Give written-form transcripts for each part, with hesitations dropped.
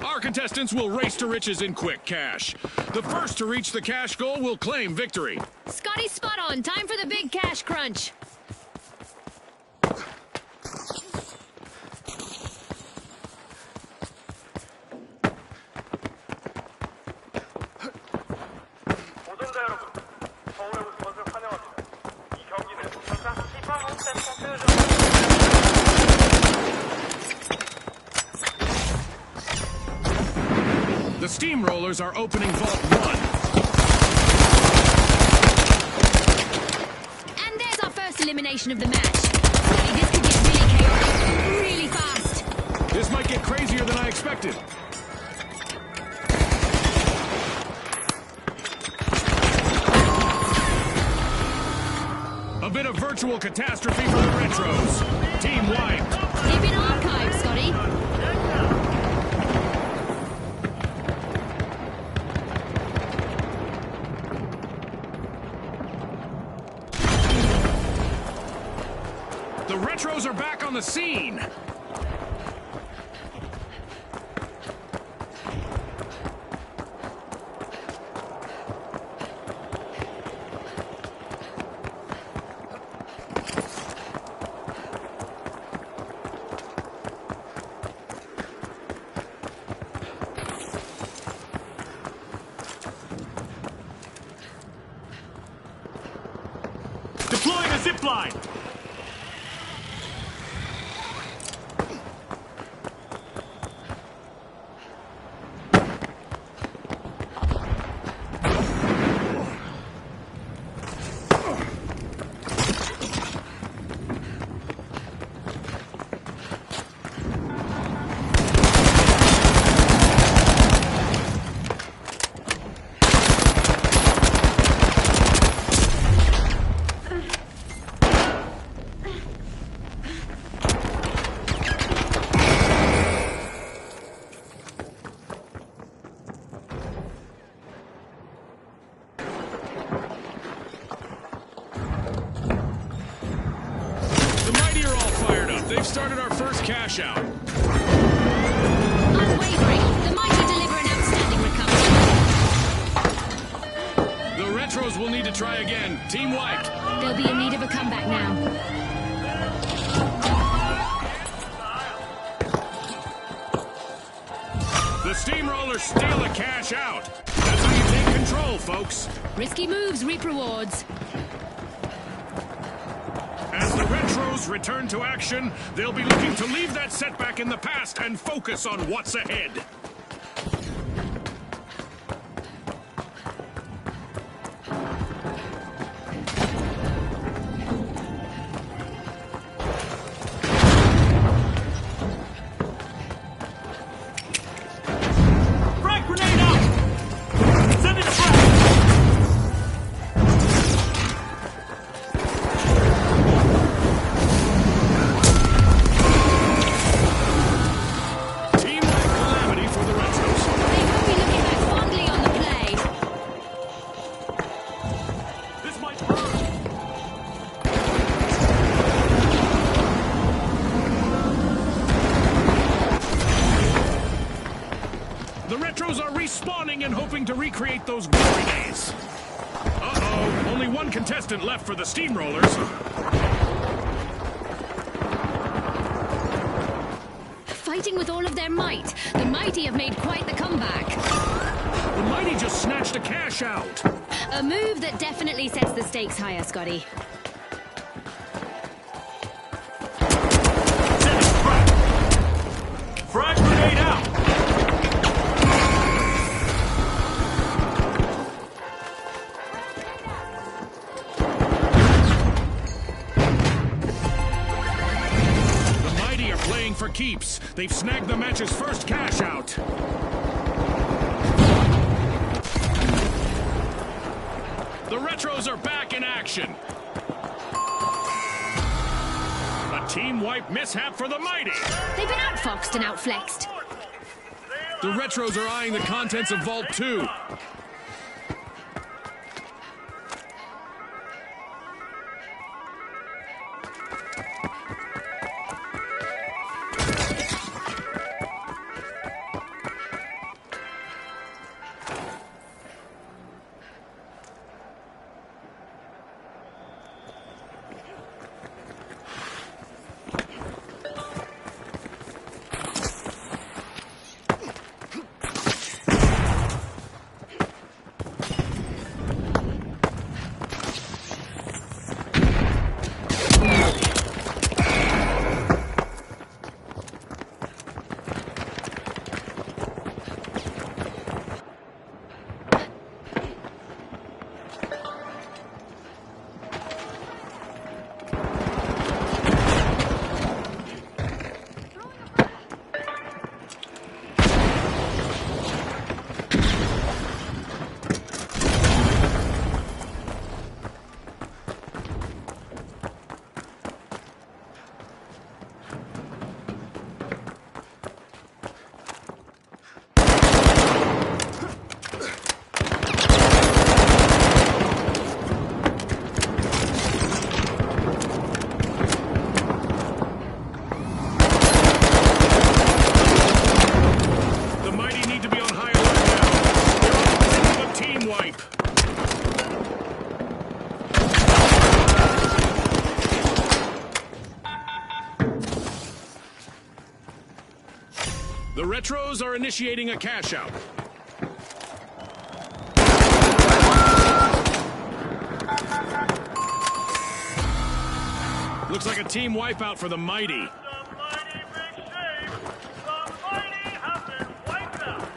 Our contestants will race to riches in quick cash. The first to reach the cash goal will claim victory. Scotty, spot on. Time for the big cash crunch. The Steamrollers are opening Vault 1. And there's our first elimination of the match. Scotty, this could get really chaotic, really fast. This might get crazier than I expected. A bit of virtual catastrophe for the Retros. Team wiped. They've been archived, Scotty. The Retros are back on the scene. Deploying a zip line. They've started our first cash out. Unwavering, the mighty deliver an outstanding recovery. The Retros will need to try again. Team wiped. They'll be in need of a comeback now. The Steamrollers steal a cash out. That's how you take control, folks. Risky moves reap rewards. As the Retros return to action, they'll be looking to leave that setback in the past and focus on what's ahead. Frag grenade out! Send it to frag! The Retros are respawning and hoping to recreate those glory days. Uh-oh, only one contestant left for the Steamrollers. Fighting with all of their might, the mighty have made quite the comeback. The mighty just snatched a cash out. A move that definitely sets the stakes higher, Scotty. Send it to frag! Frag grenade out! For keeps. They've snagged the match's first cash out. The Retros are back in action. A team wipe mishap for the mighty. They've been outfoxed and outflexed. The Retros are eyeing the contents of Vault 2. The Retros are initiating a cash out. Looks like a team wipeout for the Mighty. The Mighty big save. The Mighty have been wiped out.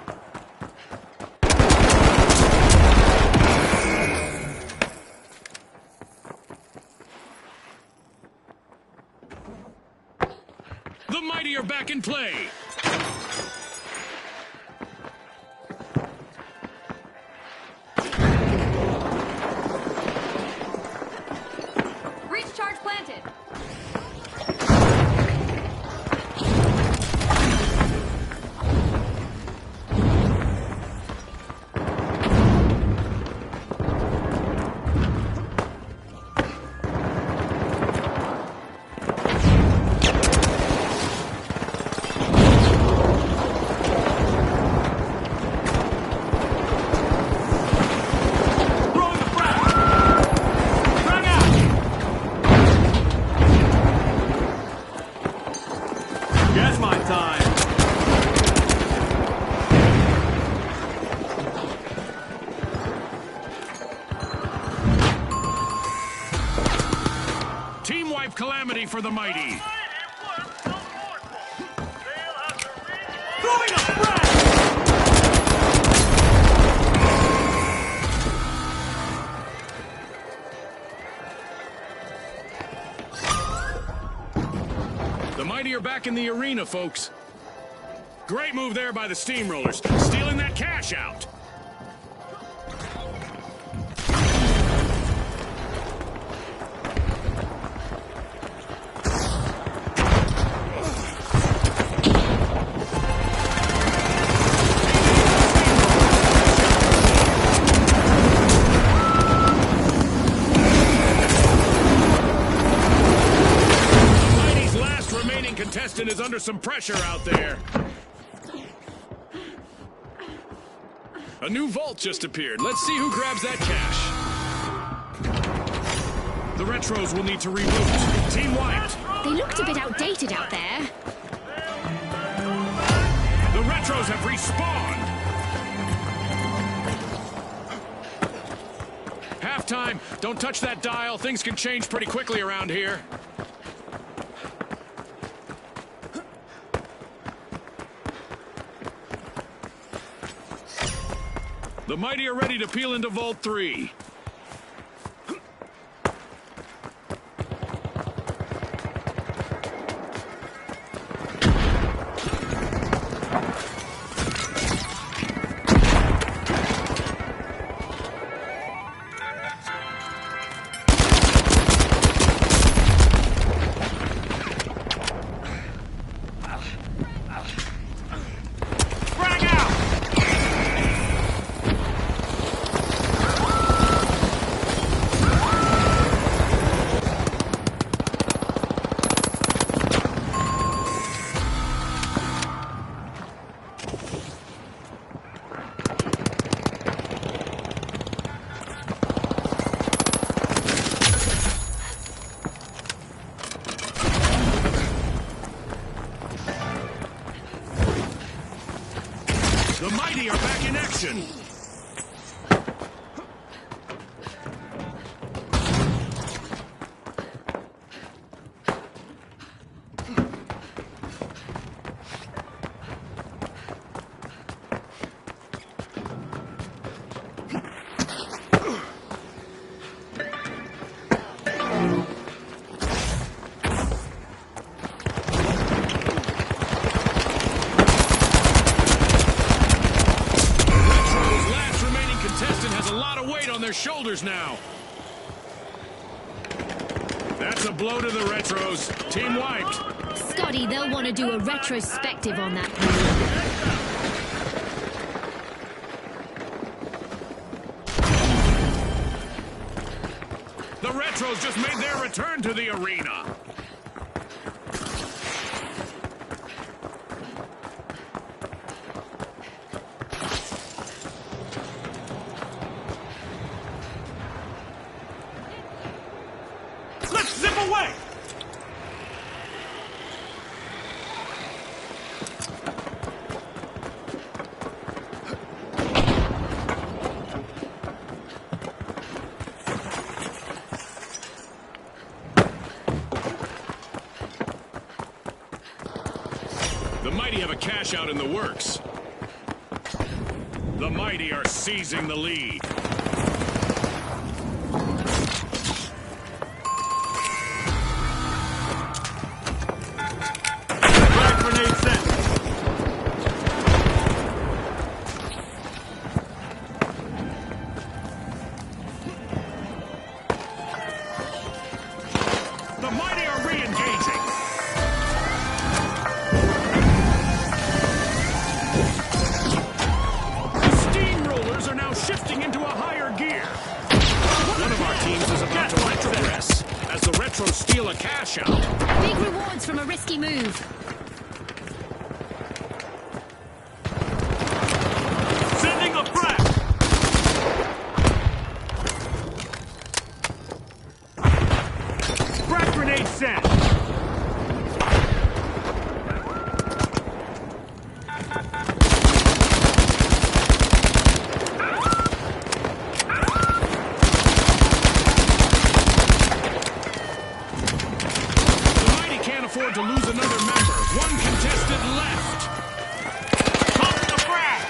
The Mighty are back in play. Breach charge planted. Throwing the frag. Frag out. Gas mine time. Team wipe calamity for the Mighty. Mighty work so forceful. They'll have to respawn. Throwing a frag. The Mighty are back in the arena, folks. Great move there by the Steamrollers, stealing that cash out. Mighty's last remaining contestant is under some pressure out there. A new vault just appeared. Let's see who grabs that cash. The Retros will need to reboot. Team wiped. They looked a bit outdated out there. The Retros have respawned. Halftime. Don't touch that dial. Things can change pretty quickly around here. The Mighty are ready to peel into Vault 3. Frag out. The Mighty are back in action. Last remaining contestant has a lot of weight on their shoulders now. That's a blow to the Retros. Team wiped. Scotty, they'll want to do a retrospective on that move. The Retros just made their return to the arena. Let's zip away. have a cash out in the works. The Mighty are seizing the lead. Frag grenade set. The Mighty are re-engaging. The steamrollers are now shifting into a higher gear. One of our teams is about to retrogress as the Retros steal a cash out. Big rewards from a risky move. Sending a frag. Frag grenade set. The Mighty can't afford to lose another member. One contestant left. Tossing a frag.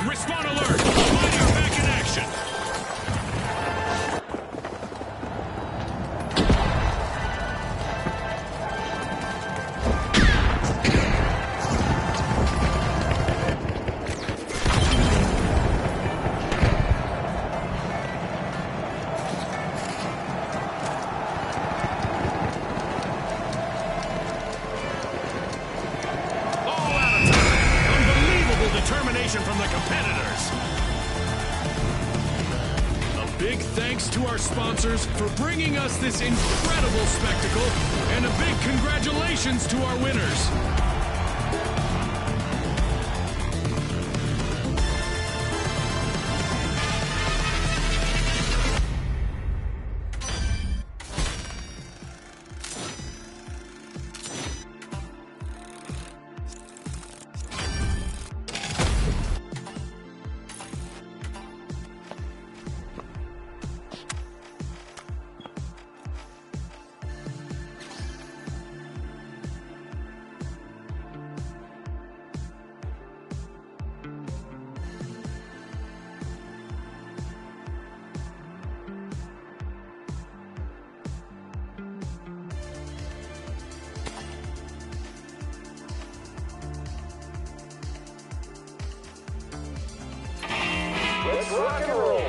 Respawn alert! The Mighty are back in action. All out of time. Unbelievable determination from the competitors. A big thanks to our sponsors for bringing us this incredible spectacle, and a big congratulations to our winners. Let's rock and roll.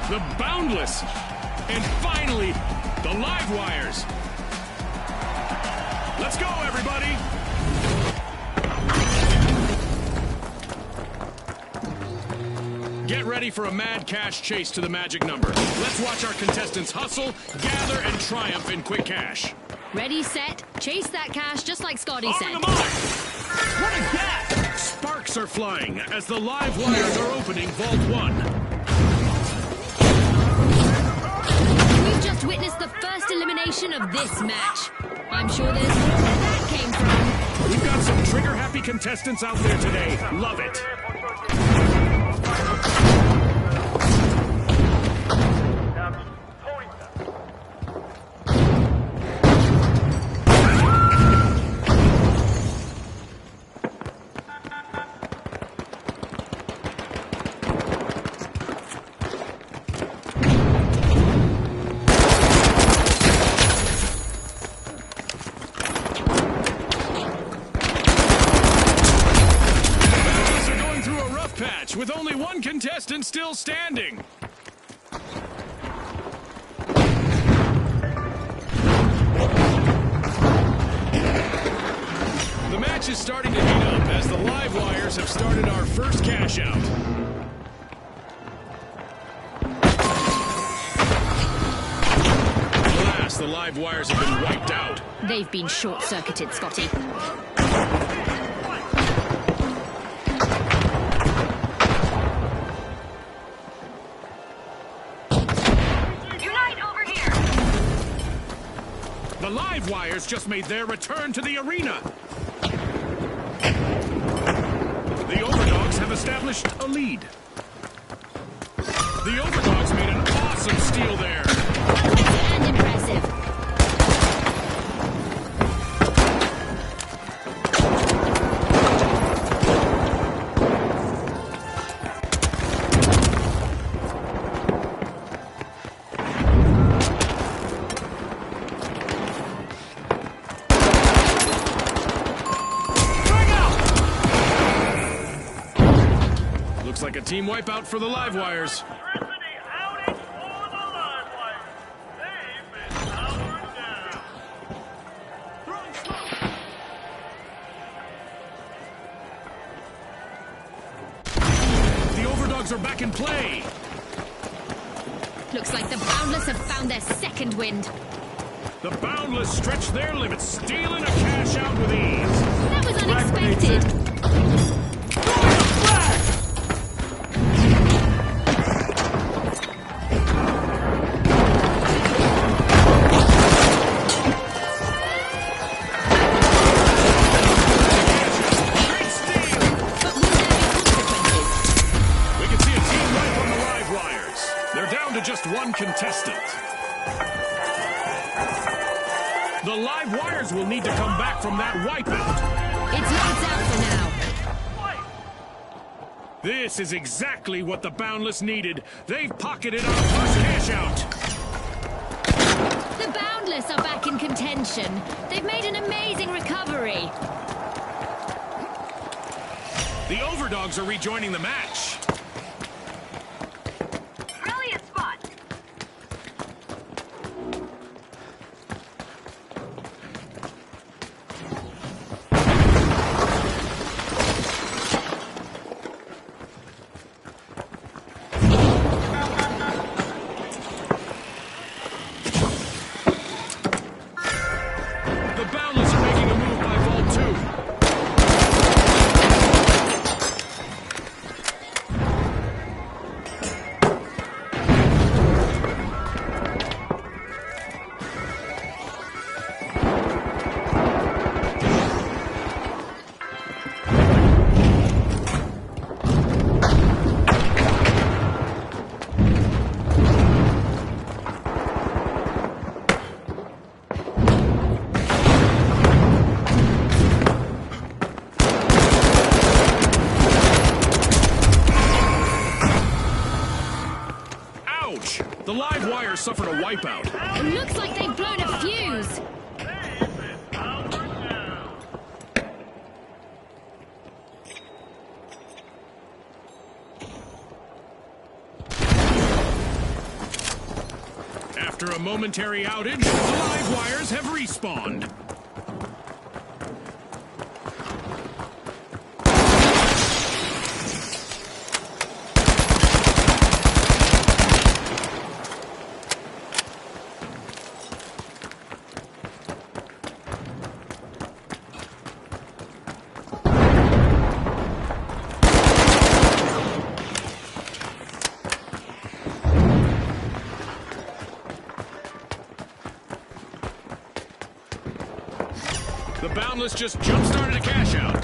The Boundless And finally, the live wires. Let's go, everybody. Get ready for a mad cash chase to the magic number. Let's watch our contestants hustle, gather, and triumph in quick cash. Ready, set, chase that cash just like Scotty On said. the mark. What a guess! Sparks are flying as the live wires are opening Vault 1. We've just witnessed the first elimination of this match. I'm sure there's more where that came from. We've got some trigger-happy contestants out there today. Love it. With only one contestant still standing. The match is starting to heat up as the live wires have started our first cash out. Alas, the live wires have been wiped out. They've been short-circuited, Scotty. The live wires just made their return to the arena. The Overdogs have established a lead. The Overdogs made an awesome steal there. And impressive. Looks like a team wipeout for the live wires. Electricity outage for the live wires. They've been powered down. The Overdogs are back in play. Looks like the Boundless have found their second wind. The Boundless stretch their limits, stealing a cash out with ease. That was unexpected. Great steal. But will there be consequences? We can see a team wipe on the live wires. They're down to just one contestant. The live wires will need to come back from that wipeout. It's lights out for now. This is exactly what the Boundless needed. They've pocketed our first cash out. The Boundless are back in contention. They've made an amazing recovery. The Overdogs are rejoining the match. Brilliant spot. The Boundless are making a move by Vault 2. Ouch! The live wire suffered a wipeout. It looks like they've blown a fuse. They've been powered down. After a momentary outage, the live wires have respawned. The Boundless just jump-started a cash out.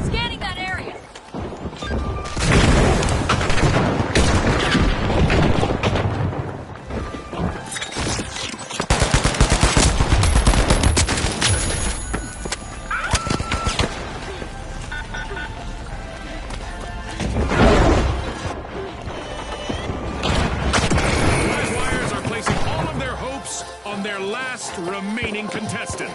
Scanning that area. Live wires are placing all of their hopes on their last remaining contestant.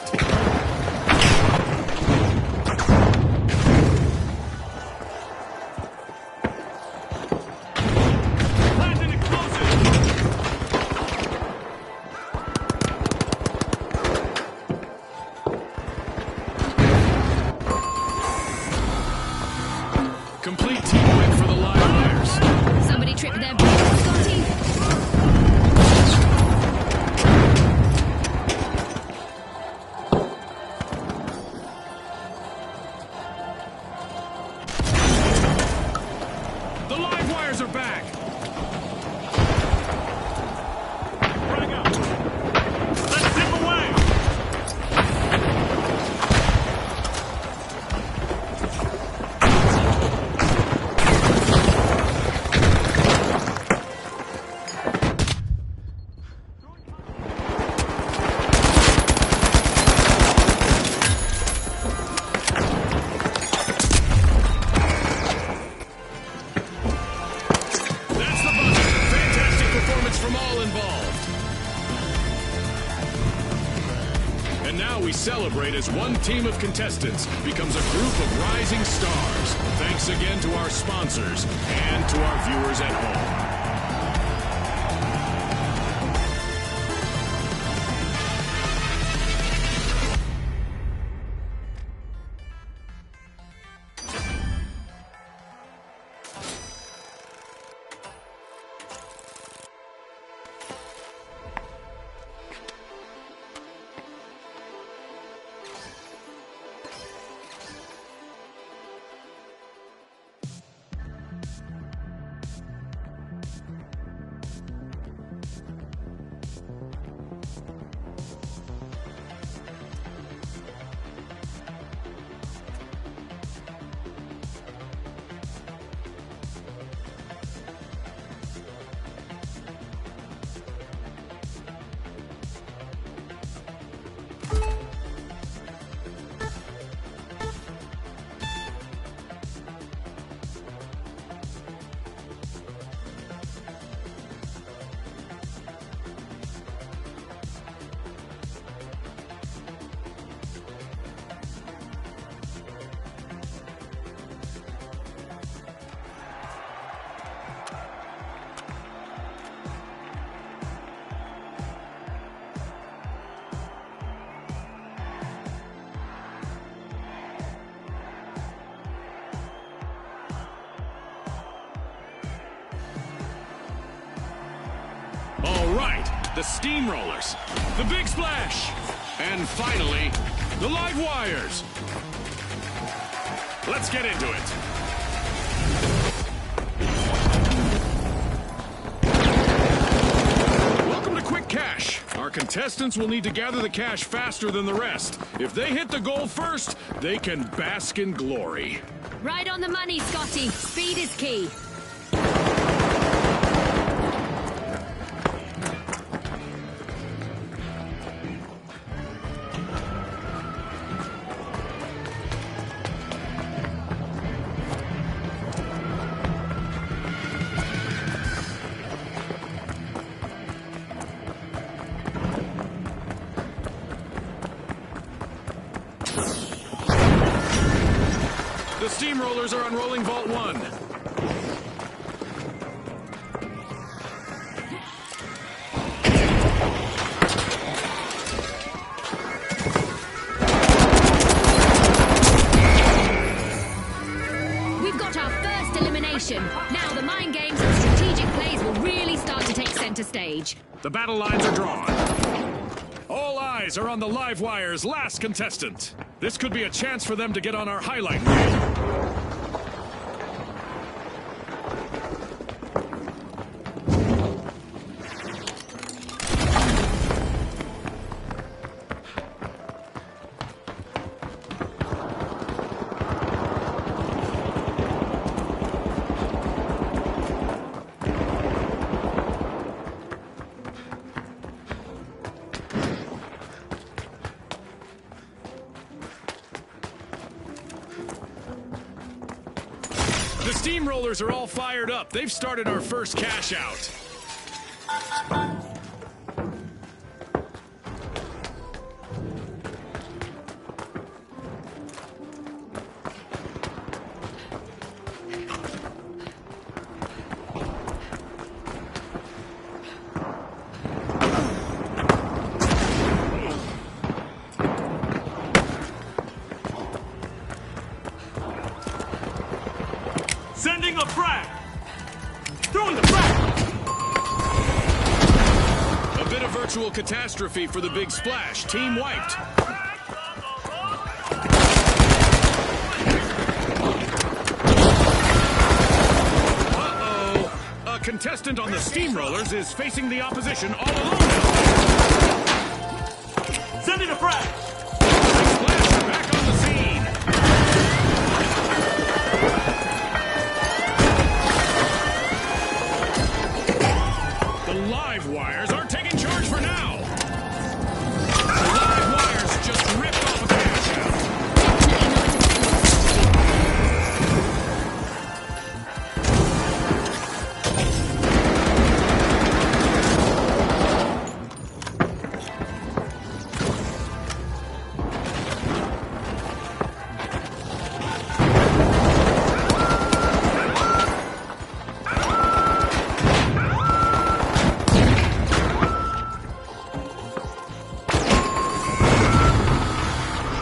Planting explosive! Complete team win for the live wires. Somebody tripped their brakes, Scotty. The live wires are back. Running up! Let's zip away! That's the buzzer. Fantastic performance from all involved. And now we celebrate as one team of contestants becomes a group of rising stars. Thanks again to our sponsors and to our viewers at home. All right, the Steamrollers, the Big Splash, and finally, the Live Wires. Let's get into it. Welcome to Quick Cash. Our contestants will need to gather the cash faster than the rest. If they hit the goal first, they can bask in glory. Right on the money, Scotty. Speed is key. Steamrollers are unrolling Vault 1. We've got our first elimination. Now the mind games and strategic plays will really start to take center stage. The battle lines are drawn. All eyes are on the Livewire's last contestant. This could be a chance for them to get on our highlight reel. The Steamrollers are all fired up. They've started our first cash out. Sending a frag! Throwing the frag! A bit of virtual catastrophe for the Big Splash. Team wiped. Uh-oh. A contestant on the Steamrollers is facing the opposition all alone now. Sending a frag! Big Splash are back on the scene. The Livewires are taking charge for now. The Livewires just ripped off a cash out.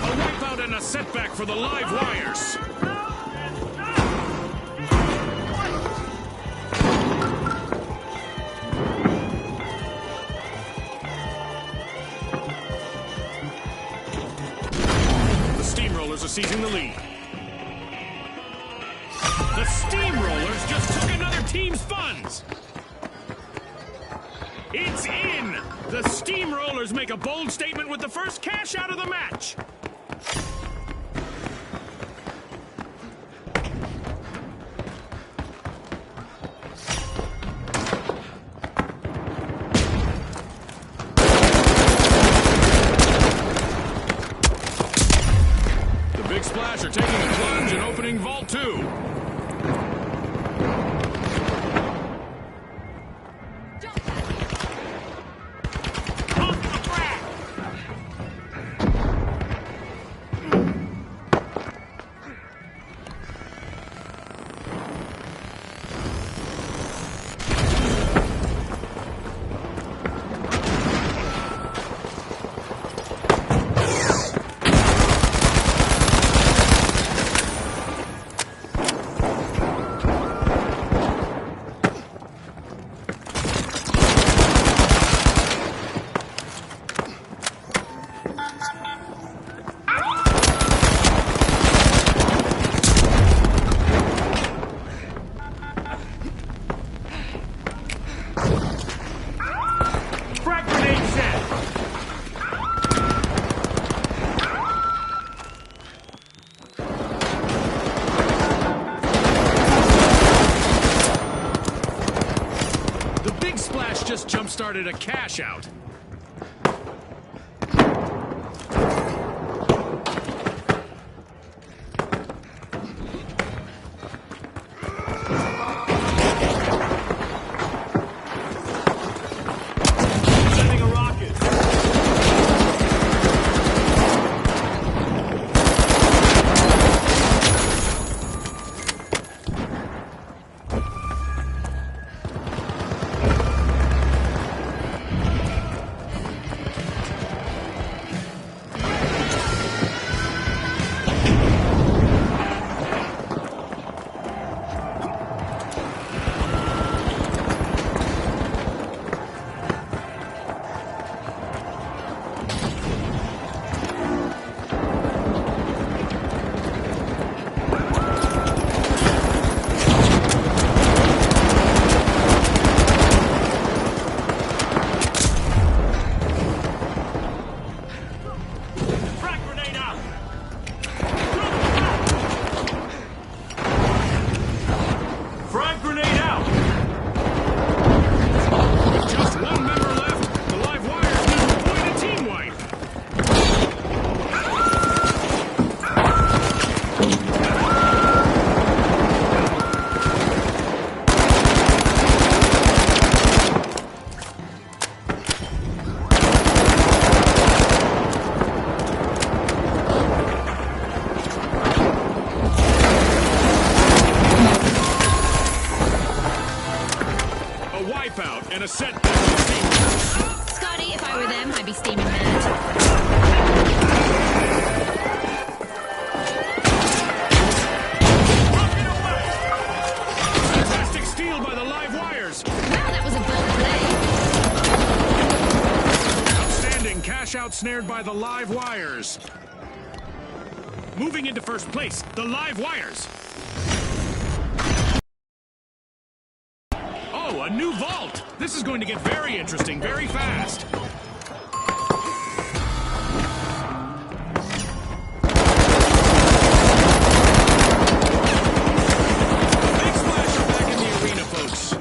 A wipeout and a setback for the Livewires. The Steamrollers are seizing the lead. The Steamrollers just took another team's funds. It's in! The Steamrollers make a bold statement with the first cash out of the match. The Big Splash are taking a plunge and opening Vault 2. Frag grenade set! The Big Splash just jump-started a cash out. Sending a rocket! And a setback for Steamrollers. Scotty, if I were them, I'd be steaming mad. Fantastic steal by the live wires. Wow, that was a bold play. Outstanding cash out snared by the live wires. Moving into first place, the live wires. Oh, a new vault. This is going to get very interesting very fast. Big Splash are back in the arena, folks.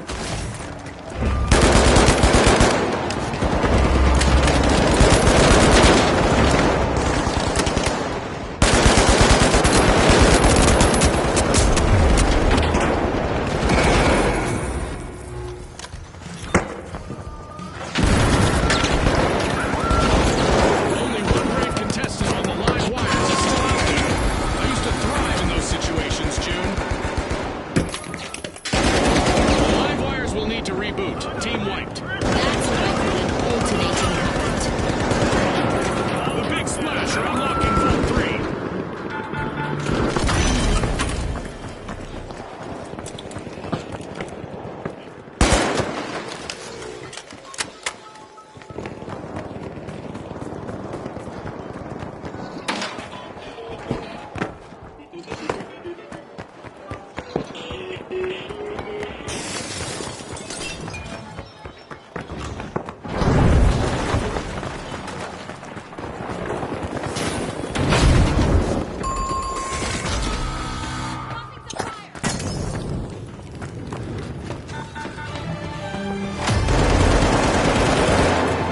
Only one brave contestant on the live wires is still out there. I used to thrive in those situations, June. The live wires will need to reboot. Team wiped. That's what I call an alternating current. The Big Splash are unlocking Vault 3.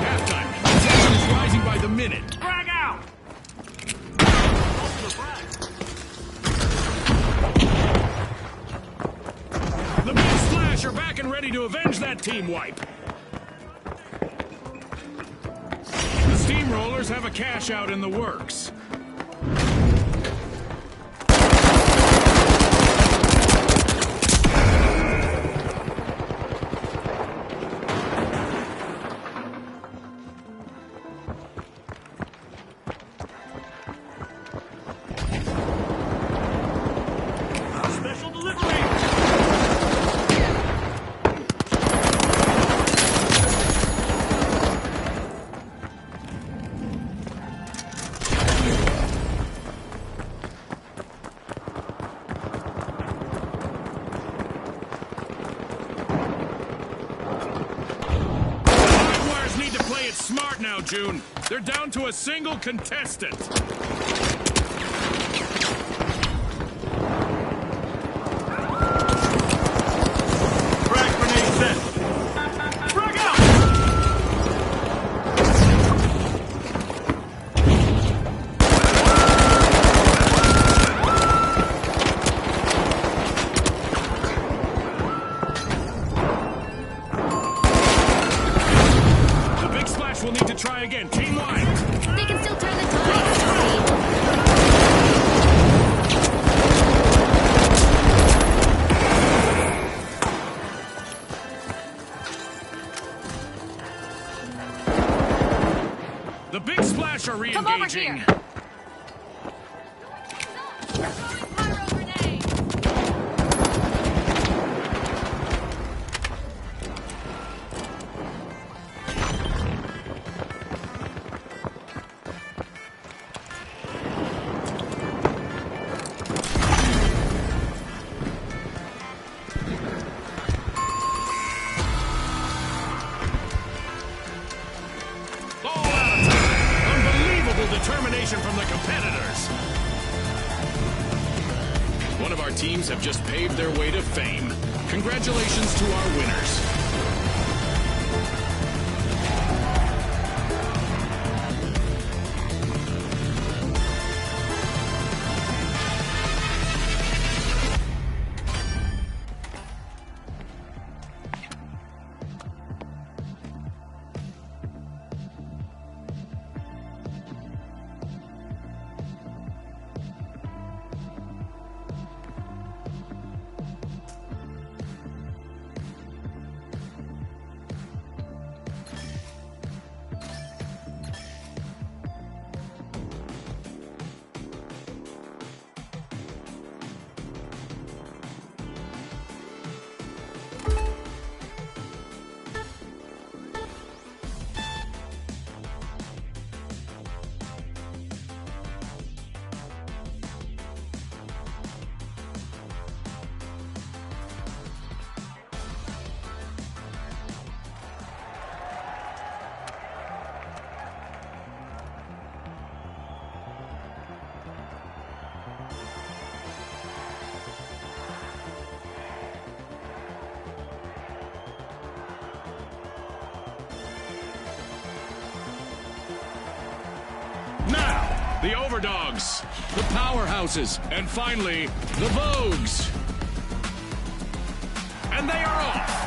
Halftime. Tension is rising by the minute. Frag out! The Big Splash are back and ready to avenge that team wipe. The Steamrollers have a cash out in the works. Special delivery! Live wires need to play it smart now, June. They're down to a single contestant. Frag grenade set! Frag out! The Big Splash will need to try again. Team wide. They can still turn the tide, Scotty. The Big Splash are re-engaging. Come over here. All out of time. Unbelievable determination from the competitors. One of our teams have just paved their way to fame. Congratulations to our winners. the Overdogs, the Powerhouses, and finally, the Vogues. And they are off.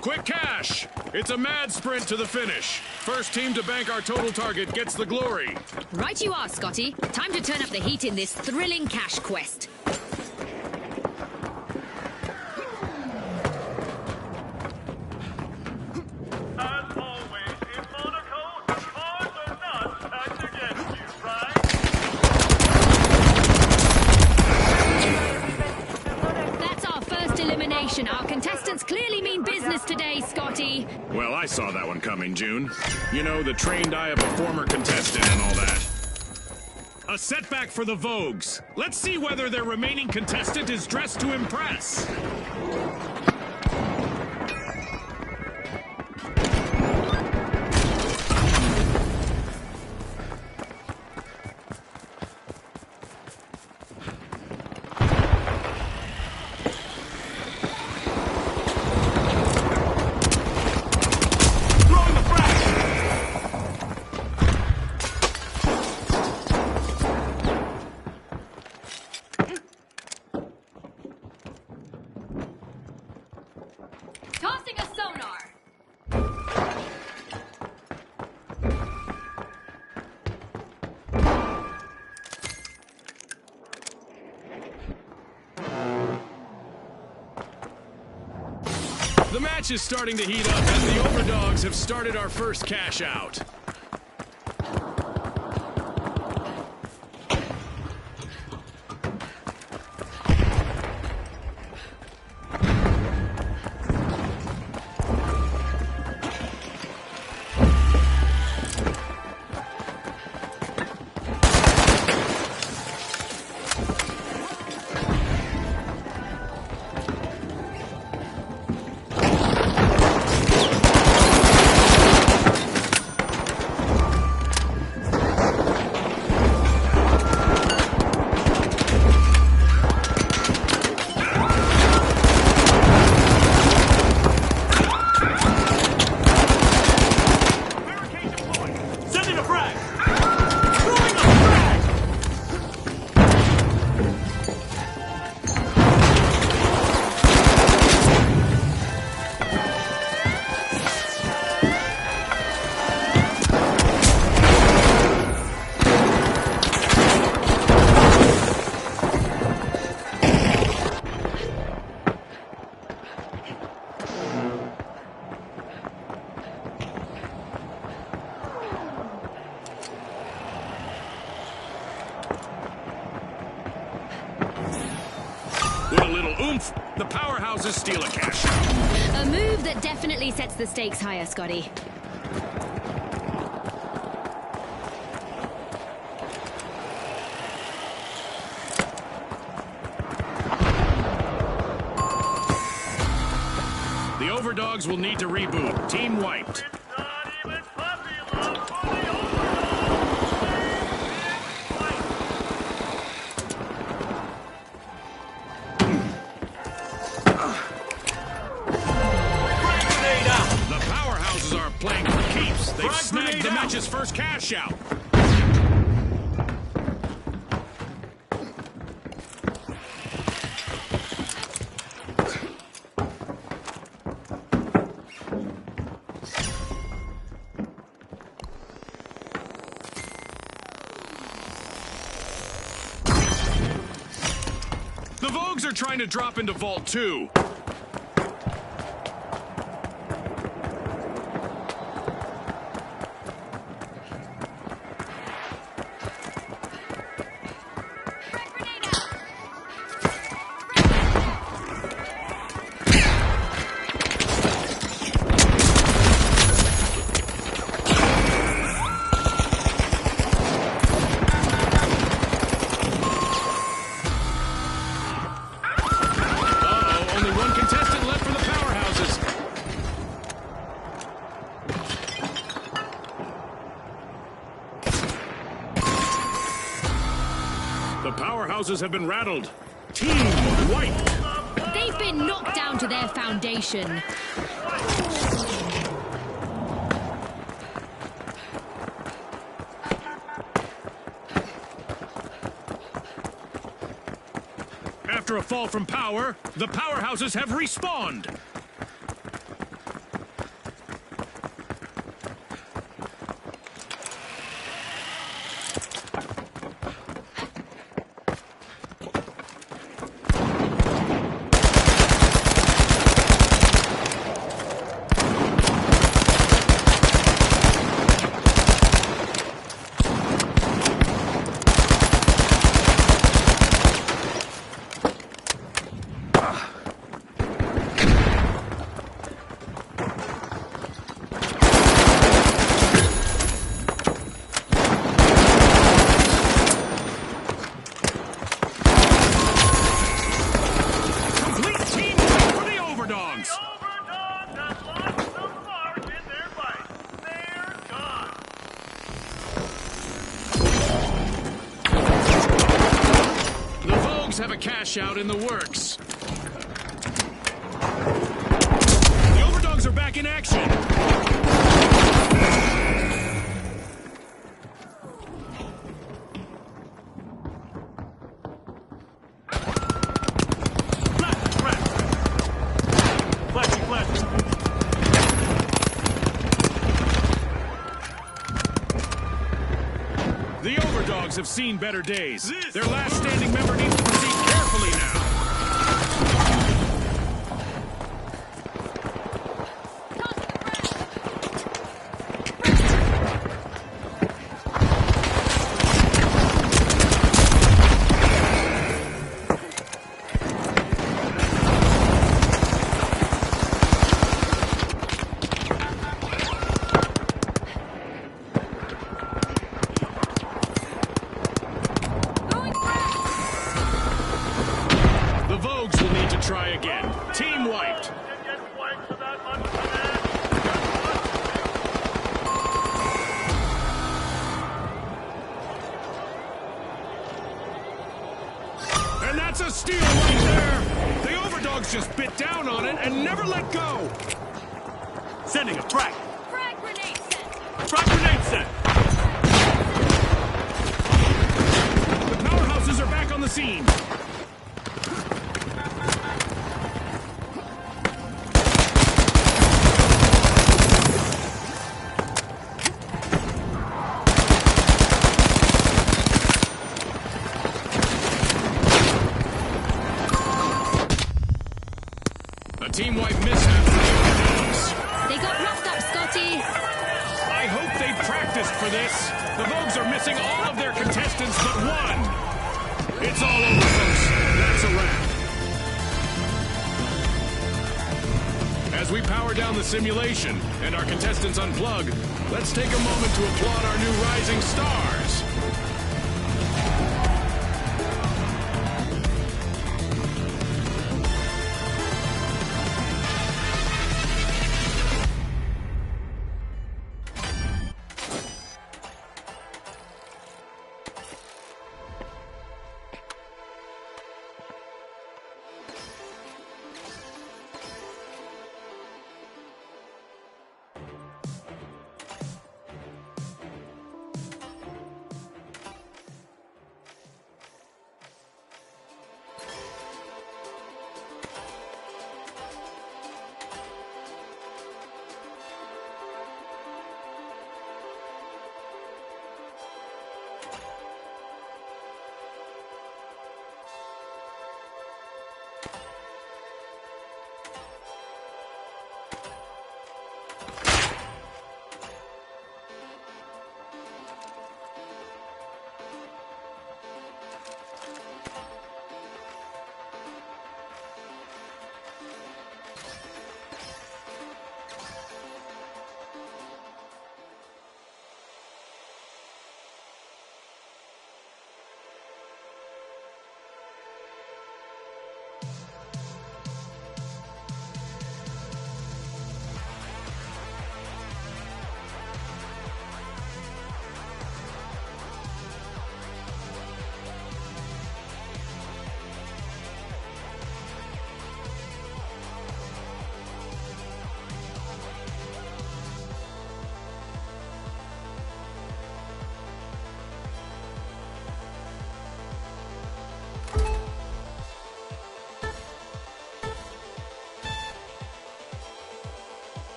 Quick cash. It's a mad sprint to the finish. First team to bank our total target gets the glory. Right you are, Scotty. Time to turn up the heat in this thrilling cash quest. As always, in Monaco, the cards are not stacked against you, right? That's our first elimination. Our contestants clearly mean business today, Scotty. Well, I saw that one coming, June. You know, the trained eye of a former contestant and all that. A setback for the Vogues. Let's see whether their remaining contestant is dressed to impress. Throwing the frag! Tossing a sonar. The match is starting to heat up as the Overdogs have started our first cash out. Barricade deployed! Sending a frag! Throwing a frag! With a little oomph, the Powerhouses steal a cash out. A move that definitely sets the stakes higher, Scotty. The Overdogs will need to reboot. Team wiped. It's not even puppy love for the Overdogs. Frag grenade out! The Powerhouses are playing for keeps. They've Frag snagged grenade the out. match's first cash out. The Vogues are trying to drop into Vault 2. Uh-oh, only one contestant left for the Powerhouses. The Powerhouses have been rattled. Team wiped. They've been knocked down to their foundation. After a fall from power, the powerhouses have respawned. Complete team wipe for the Overdogs. Overdogs have lost some spark in their fight. They're gone. The Vogues have a cash out in the works. The Overdogs are back in action. Flash, crack. Flashy, flashy. The Overdogs have seen better days. Their last standing member needs to proceed carefully now. The Vogues will need to try again. Team wiped. Can get wiped without much finesse. And that's a steal right there. The Overdogs just bit down on it and never let go. Sending a frag. Frag grenade set. Frag grenade set. The powerhouses are back on the scene. A team wipe mishap for the Overdogs. They got roughed up, Scotty. I hope they practiced for this. The Vogues are missing all of their contestants but one. It's all over, folks. That's a wrap. As we power down the simulation and our contestants unplug, let's take a moment to applaud our new rising stars.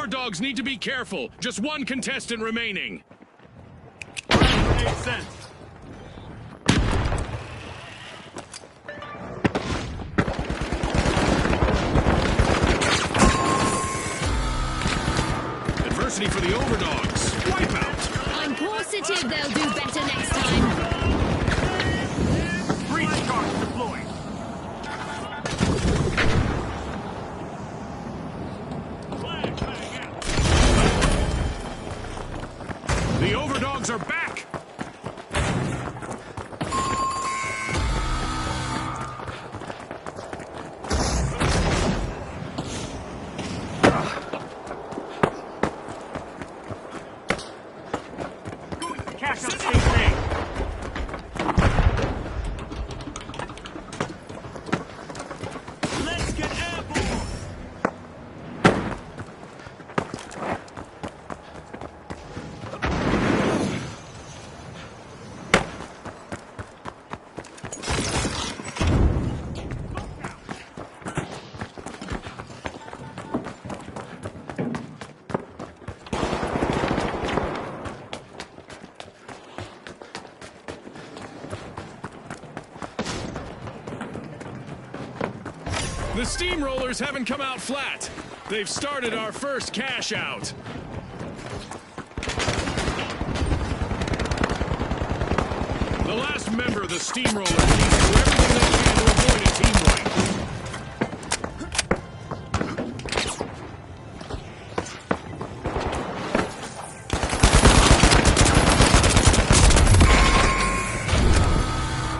Overdogs need to be careful. Just one contestant remaining. Grenade sent. Adversity for the Overdogs. Wipeout. I'm positive they'll do better next time. Breach guards deployed. Flag out. The Overdogs are back. Cash up station A. Let's get airborne. The Steamrollers haven't come out flat. They've started our first cash out. The last member of the Steamrollers needs to do everything they can to avoid a team wipe.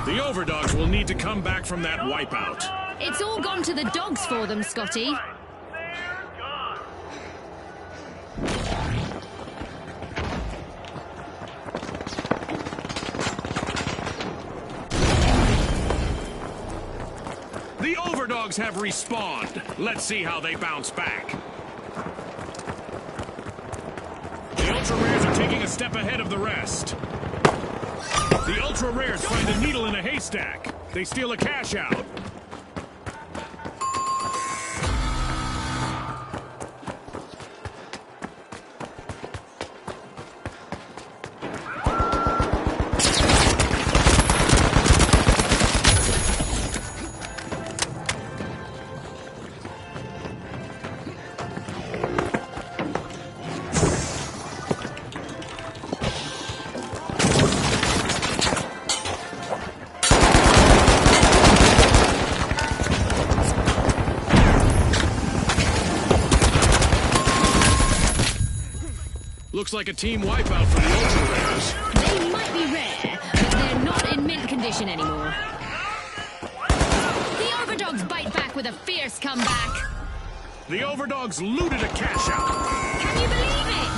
The Overdogs will need to come back from that wipeout. It's all gone to the dogs for them, Scotty. They're gone. The Overdogs have respawned. Let's see how they bounce back. The Ultra Rares are taking a step ahead of the rest. The Ultra Rares find a needle in a haystack. They steal a cash out. Looks like a team wipeout for the Ultra Rares. They might be rare, but they're not in mint condition anymore. The Overdogs bite back with a fierce comeback. The Overdogs looted a cash out. Can you believe it?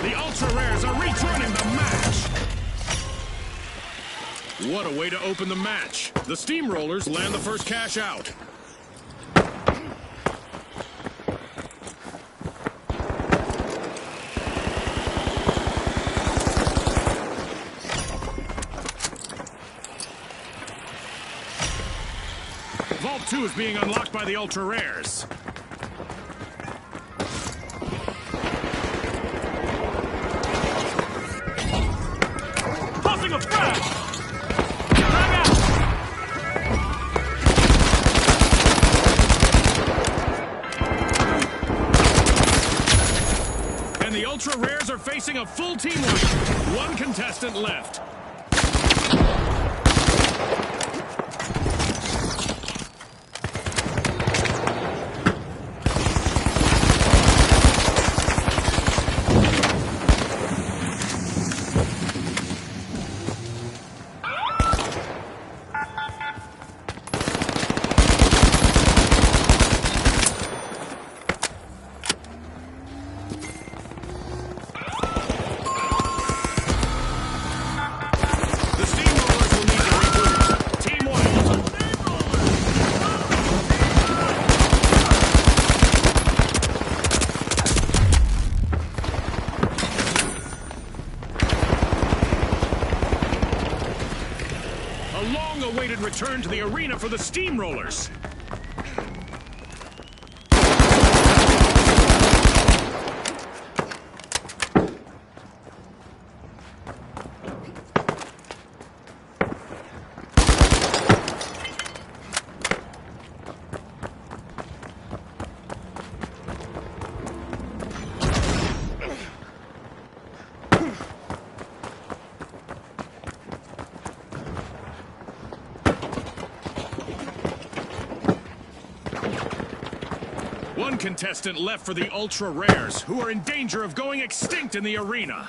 The Ultra Rares are returning the match. What a way to open the match. The Steamrollers land the first cash out. Vault 2 is being unlocked by the Ultra Rares. Tossing a frag. And the Ultra Rares are facing a full team wipe. One contestant left. The Steamrollers will long-awaited return to the arena for the Steamrollers. One contestant left for the Ultra Rares, who are in danger of going extinct in the arena.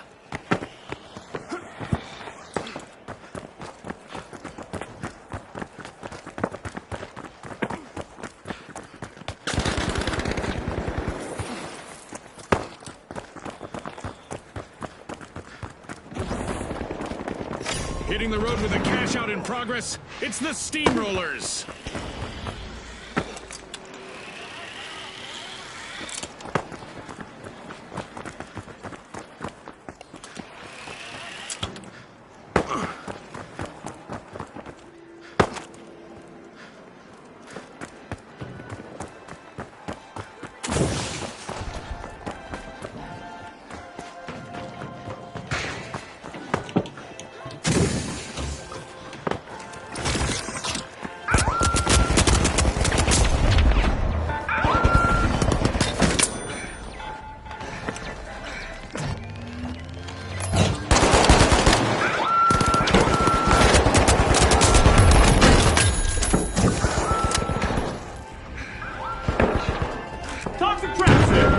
Hitting the road with a cash out in progress, it's the Steamrollers. Toxic traps here!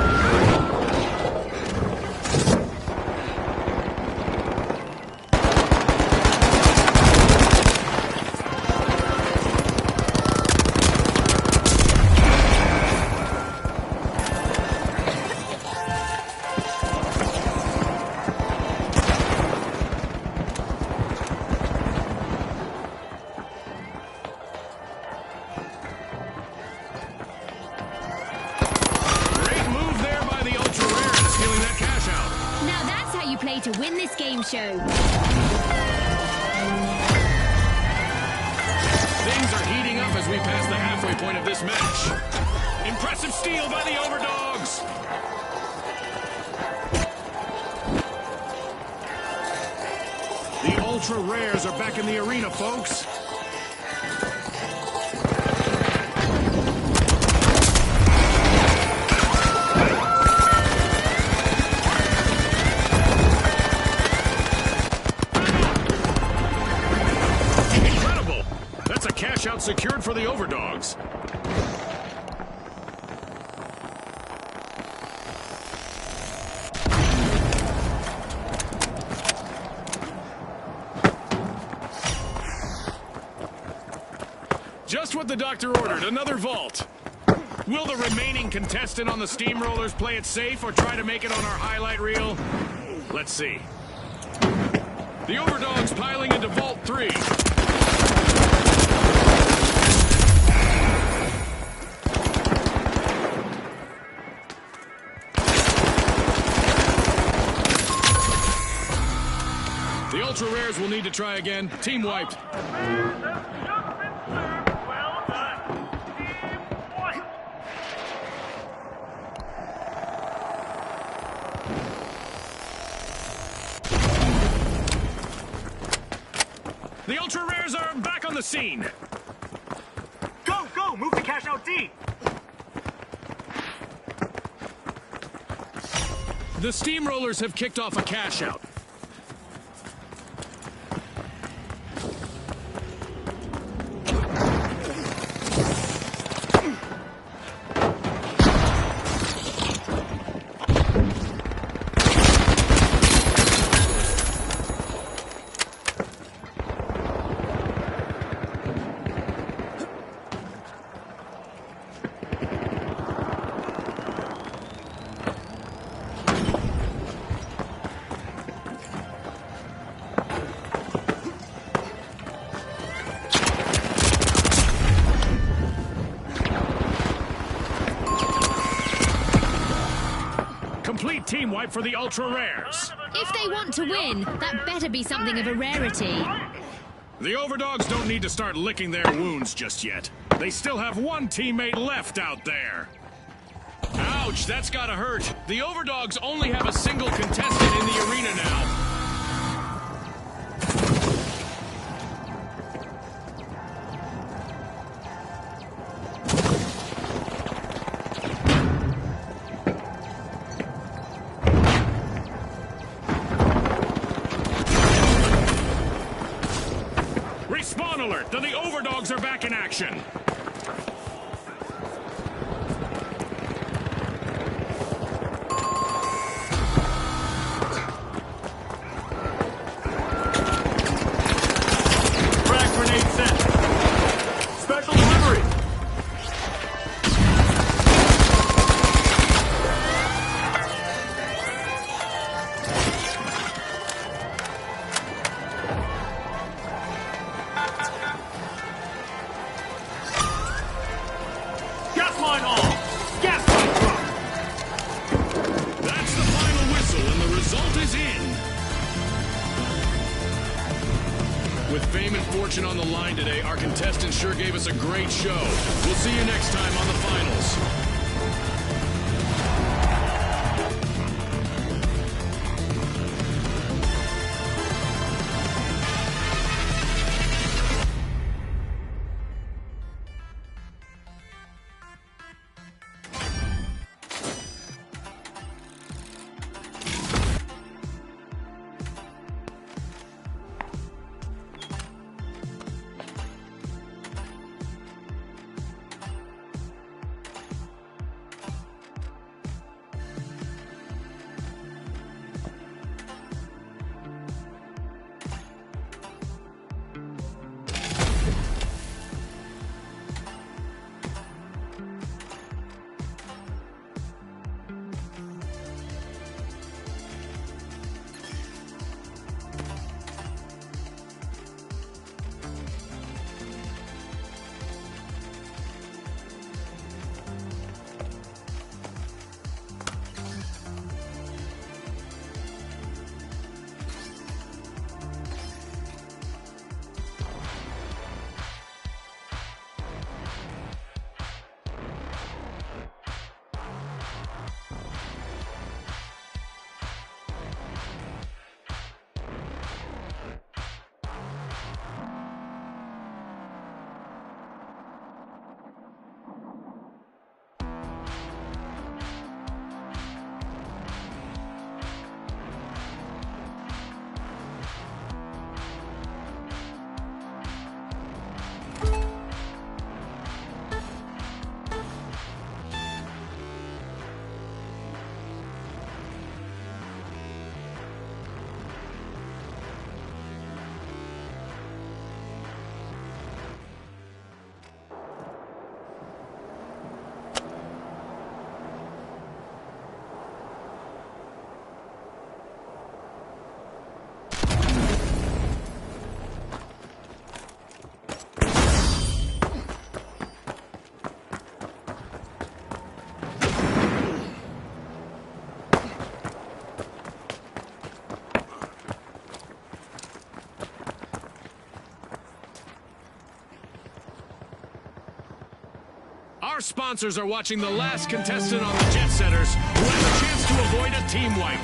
Play to win this game show. Things are heating up as we pass the halfway point of this match. Impressive steal by the Overdogs. The Ultra Rares are back in the arena, folks. Cash out secured for the Overdogs. Just what the doctor ordered, another vault. Will the remaining contestant on the Steamrollers play it safe or try to make it on our highlight reel? Let's see. The Overdogs piling into Vault 3. The Ultra Rares will need to try again. Team wiped. Well done. Team white. The Ultra Rares are back on the scene. Go, go! Move the cash out D! The Steamrollers have kicked off a cash out. Complete team wipe for the Ultra Rares. If they want to win, that better be something of a rarity. The Overdogs don't need to start licking their wounds just yet. They still have one teammate left out there. Ouch, that's gotta hurt. The Overdogs only have a single contestant in the arena now. Respawn alert! The Overdogs are back in action! Frag grenade set. Special delivery. Gas line off. Gas line drop. That's the final whistle, and the result is in. With fame and fortune on the line today, our contestants sure gave us a great show. We'll see you next time on the finals. Our sponsors are watching the last contestant on the Jet Setters, who has a chance to avoid a team wipe.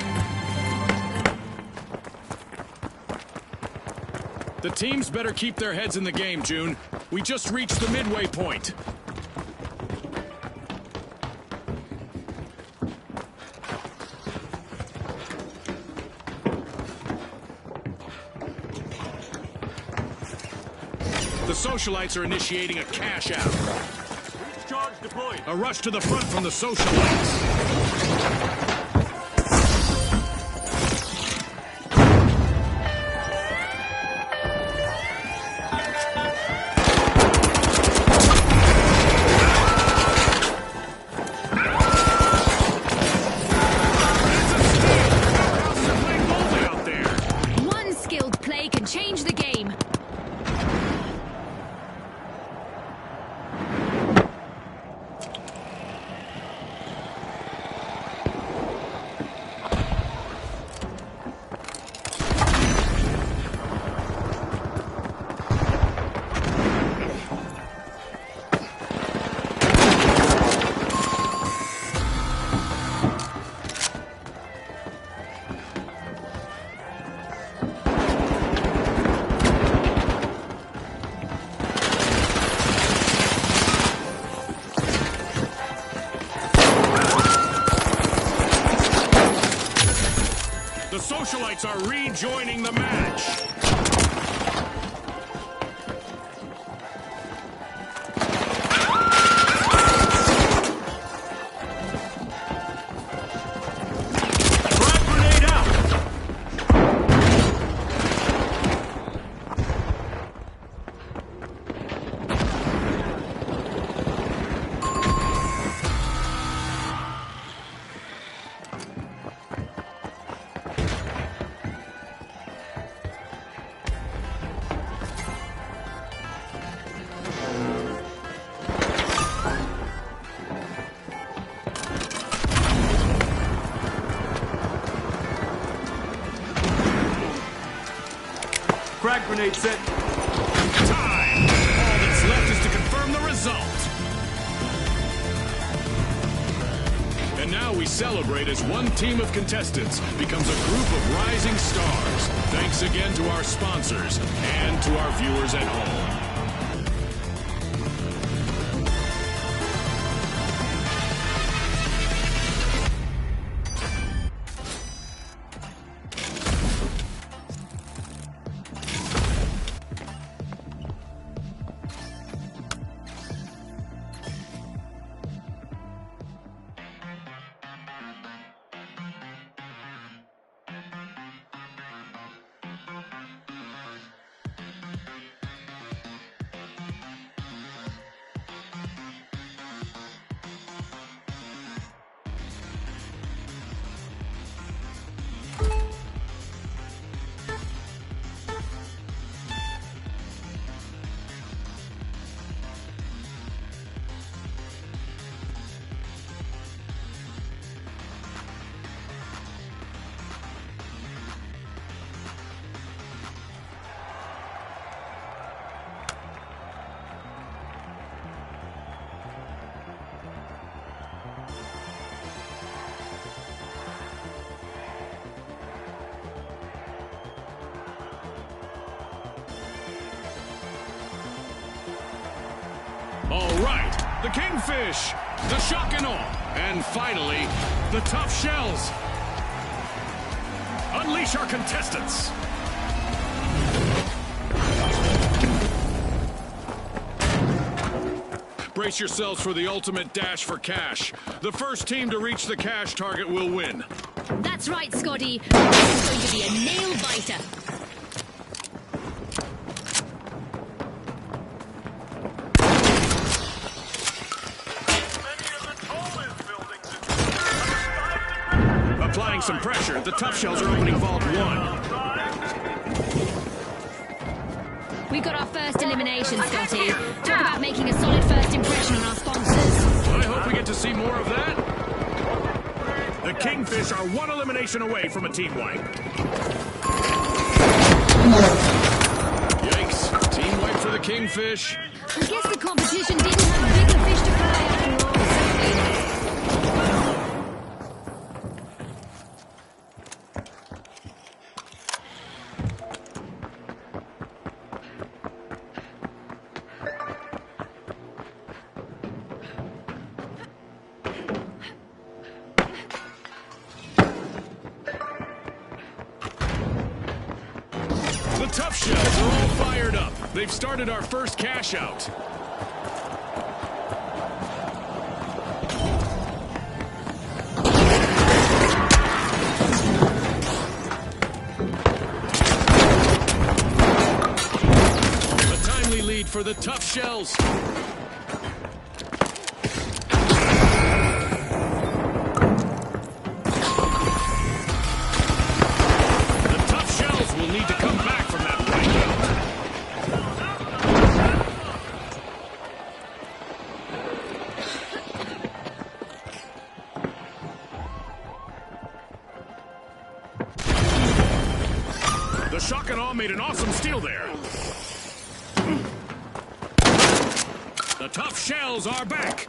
The teams better keep their heads in the game, June. We just reached the midway point. The socialites are initiating a cash out. Charge deployed. A rush to the front from the socialites. One skilled play can change the game. rejoining the match. Frag grenade out! Frag grenade set. Time! All that's left is to confirm the result. And now we celebrate as one team of contestants becomes a group of rising stars. Thanks again to our sponsors and to our viewers at home. All right, the Kingfish, the Shock and Awe, and finally, the Tough Shells. Unleash our contestants. Brace yourselves for the ultimate dash for cash. The first team to reach the cash target will win. That's right, Scotty. This is going to be a nail-biter. Many of the tallest buildings in Applying some pressure, the Tough Shells are opening Vault 1. We got our first elimination, Scotty. Talk about making a solid first impression on our sponsors. I hope we get to see more of that. The Kingfish are one elimination away from a team wipe. Yikes. Team wipe for the Kingfish. I guess the competition didn't have bigger fish to fry after all, Scotty. The Tough Shells are all fired up. They've started our first cash out. A timely lead for the Tough Shells. The Tough Shells will need to come back from that wipeout. The Shock and Awe made an awesome steal there. The Tough Shells are back.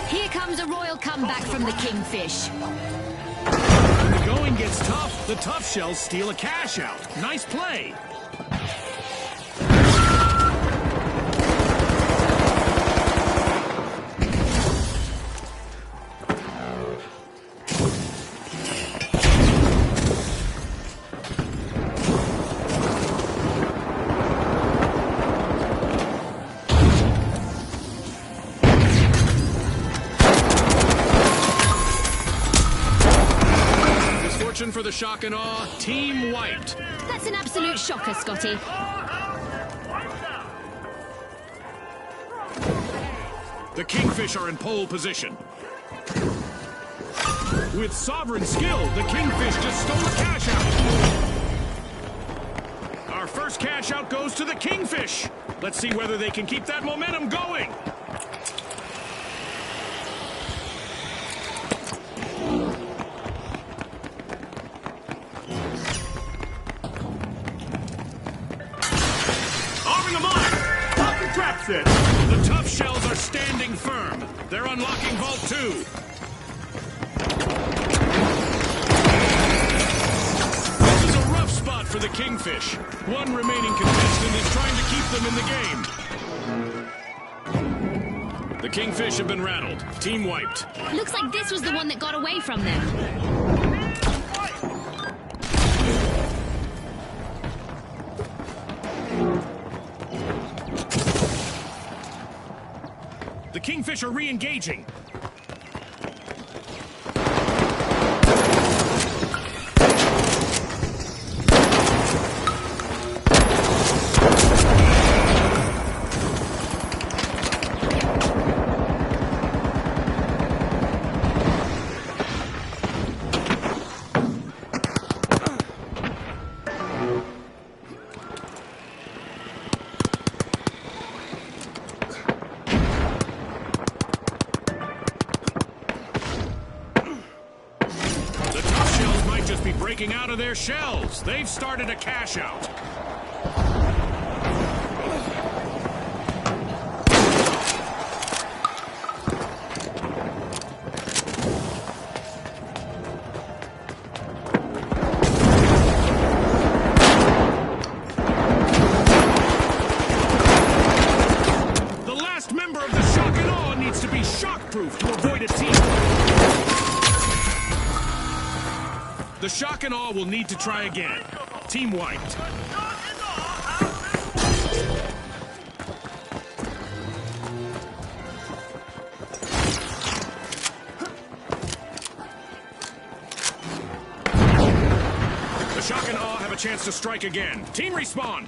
Here comes a royal comeback from the Kingfish. Kingfish. When the going gets tough, the tough shells steal a cash out. Nice play. For the shock and awe, team wiped. That's an absolute shocker, Scotty. The Kingfish are in pole position. With sovereign skill, the Kingfish just stole a cash out. Our first cash out goes to the Kingfish. Let's see whether they can keep that momentum going. It. The tough shells are standing firm. They're unlocking Vault 2. This is a rough spot for the Kingfish. One remaining contestant is trying to keep them in the game. The Kingfish have been rattled. Team wiped. Looks like this was the one that got away from them. The Kingfish are re-engaging. Breaking out of their shells. They've started a cash out. The last member of the shock and awe needs to be shockproof to avoid a team. The shock and awe will need to try again. Team wiped. The shock and awe have a chance to strike again. Team respawn.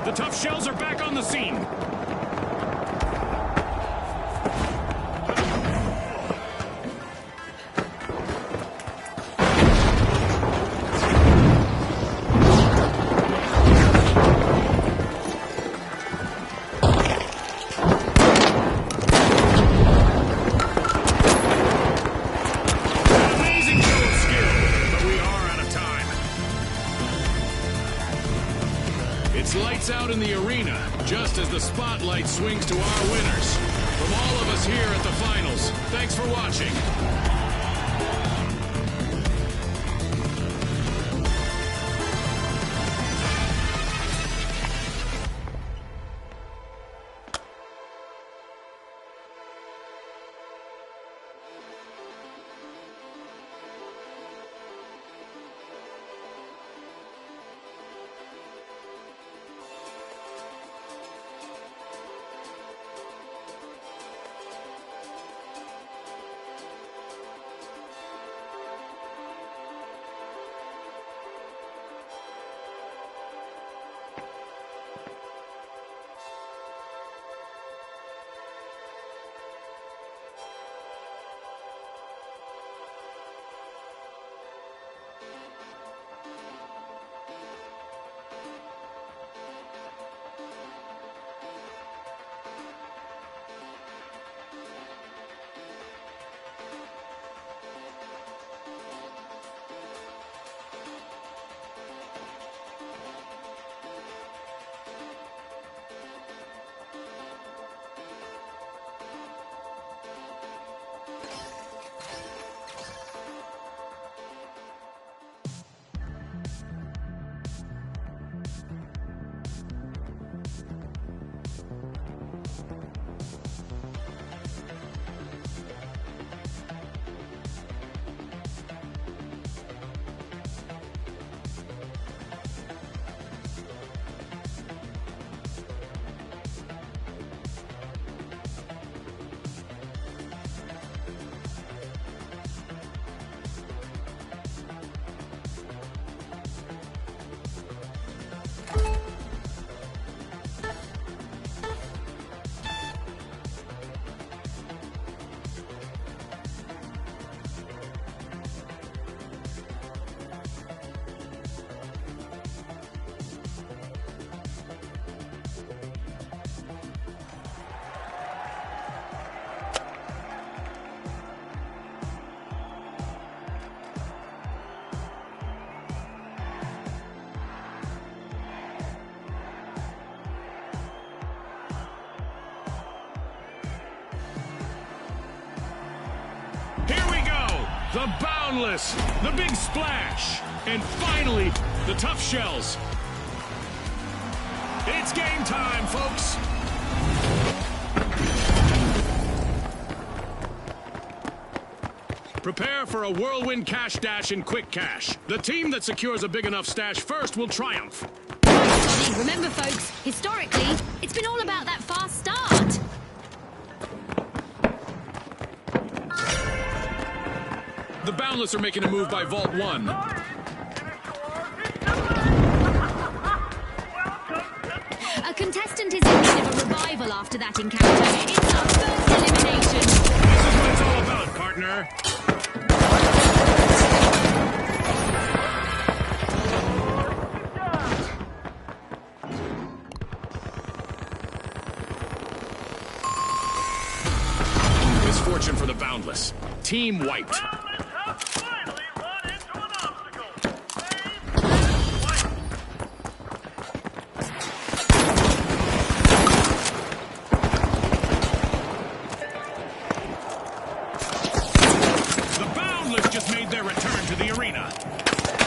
The tough shells are back on the scene. Amazing show of skill, but we are out of time. It's lights out in the arena, just as the spotlight swings to our winners. From all of us here at the finals, thanks for watching. The Boundless, the Big Splash, and finally, the Tough Shells. It's game time, folks. Prepare for a whirlwind cash dash in quick cash. The team that secures a big enough stash first will triumph. Remember, folks, historically, it's been all about that fast start. The Boundless are making a move by Vault 1. A contestant is in need of a revival after that encounter. It's our first elimination. This is what it's all about, partner. Misfortune for the Boundless. Team wiped.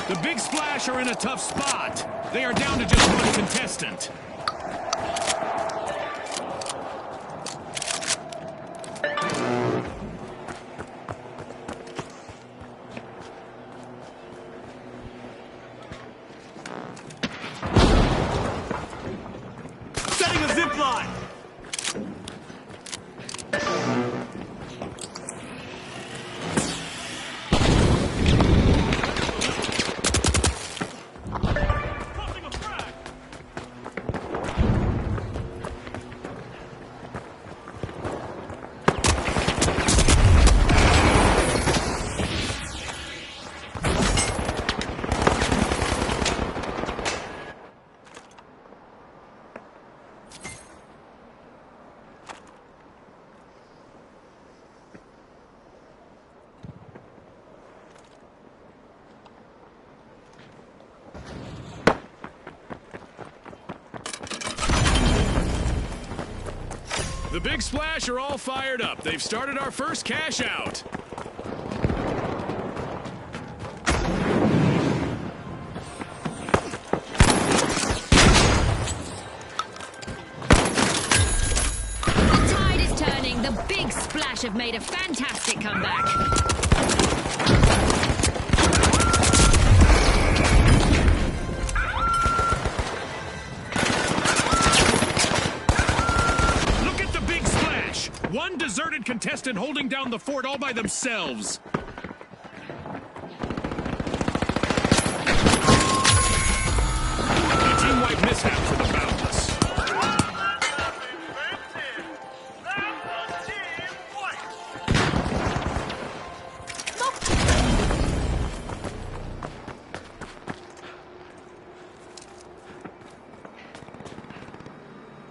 The Big Splash are in a tough spot. They are down to just one contestant. Setting a zip line. The Big Splash are all fired up. They've started our first cash out. The tide is turning. The Big Splash have made a fantastic comeback. One deserted contestant holding down the fort all by themselves. A team-wide mishap for the Boundless.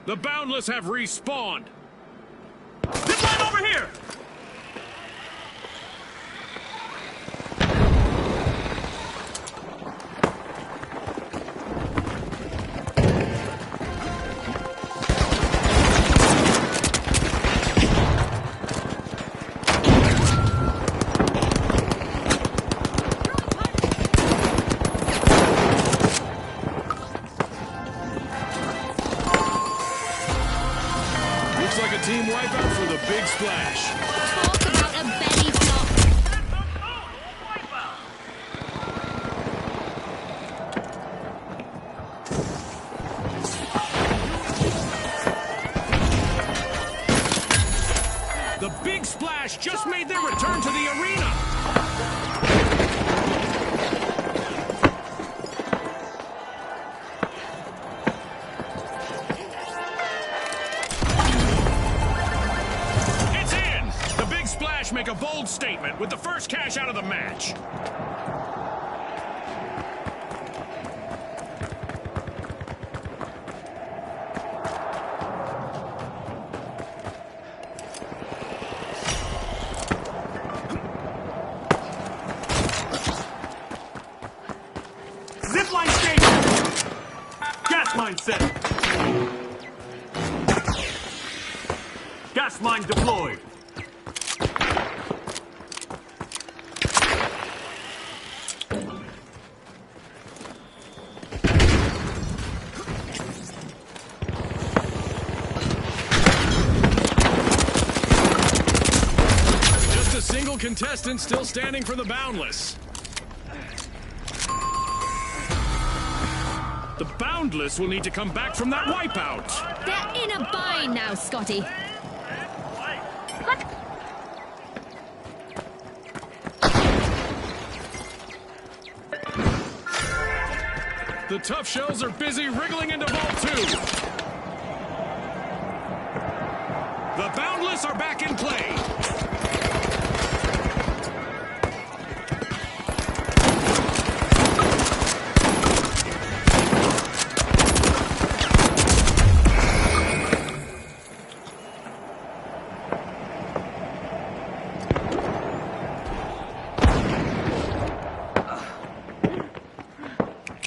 The Boundless have respawned. Zip line over here! Looks like a team wipeout for the Big Splash. Talk about a belly flop. The Big Splash just made their return to the arena. Make a bold statement with the first cash out of the match. Zipline station! Gas mine set! Gas mine deployed! contestant still standing for the Boundless. The Boundless will need to come back from that wipeout. They're in a bind now, Scotty. The Tough Shells are busy wriggling into Vault 2. The Boundless are back in play.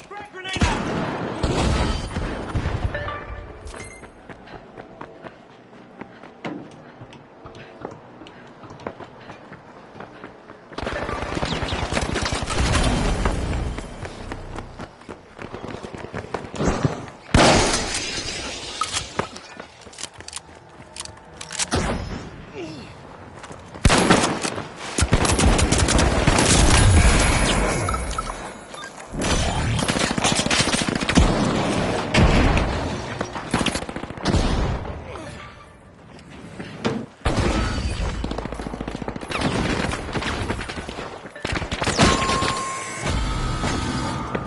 Frag grenade out!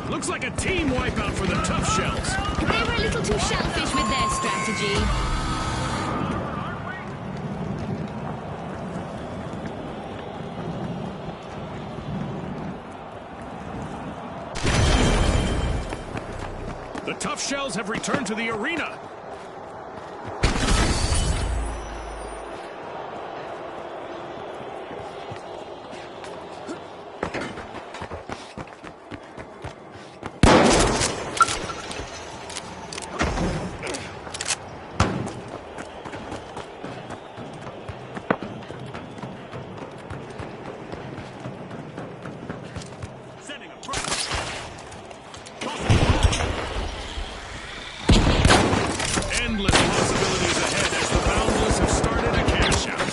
Looks like a team wipeout for the Tough Shells. They were a little too shellfish with their strategy. The Tough Shells have returned to the arena. Setting a frag. Endless possibilities ahead as the Boundless have started a cash out.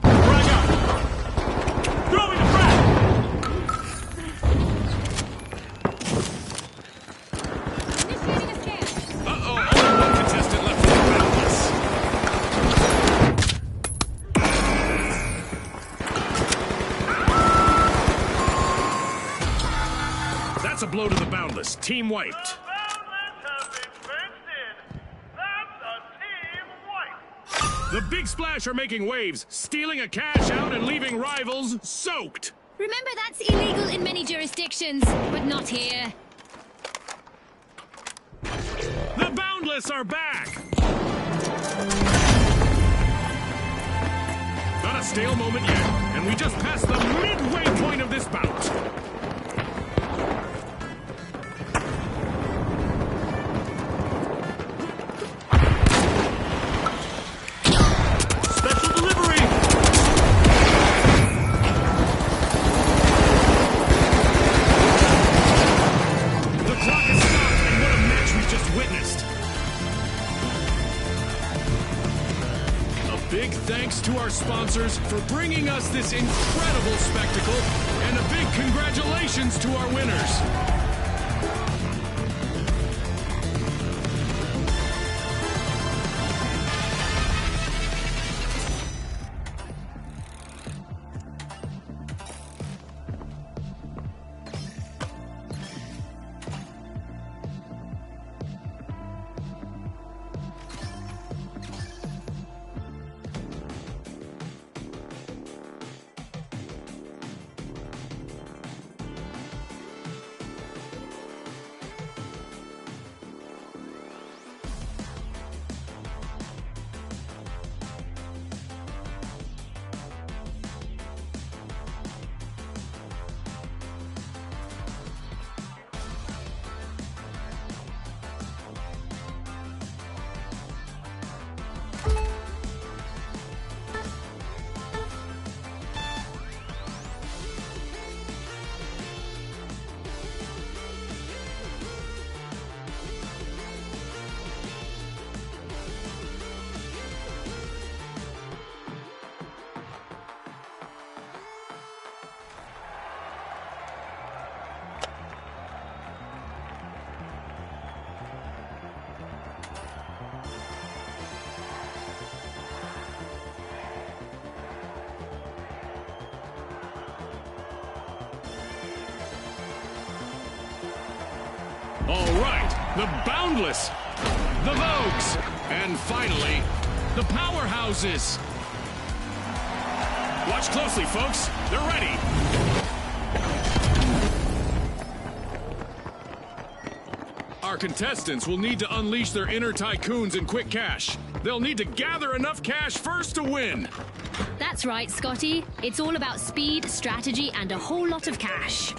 Frag out! Throwing a frag! Initiating a scan. Uh-oh, only one contestant left for the Boundless. That's a blow to the Boundless. Team wiped. Boundless have been fenced in. That's a team wipe. The Big Splash are making waves, stealing a cash out and leaving rivals soaked. Remember, that's illegal in many jurisdictions, but not here. The Boundless are back. Not a stale moment yet, and we just passed the midway point of this bout. Special delivery! The clock has stopped, and what a match we've just witnessed. A big thanks to our sponsors for bringing us this incredible spectacle, and a big congratulations to our winners. All right, the Boundless, the Vogues, and finally, the Powerhouses. Watch closely, folks. They're ready. Our contestants will need to unleash their inner tycoons in quick cash. They'll need to gather enough cash first to win. That's right, Scotty. It's all about speed, strategy, and a whole lot of cash.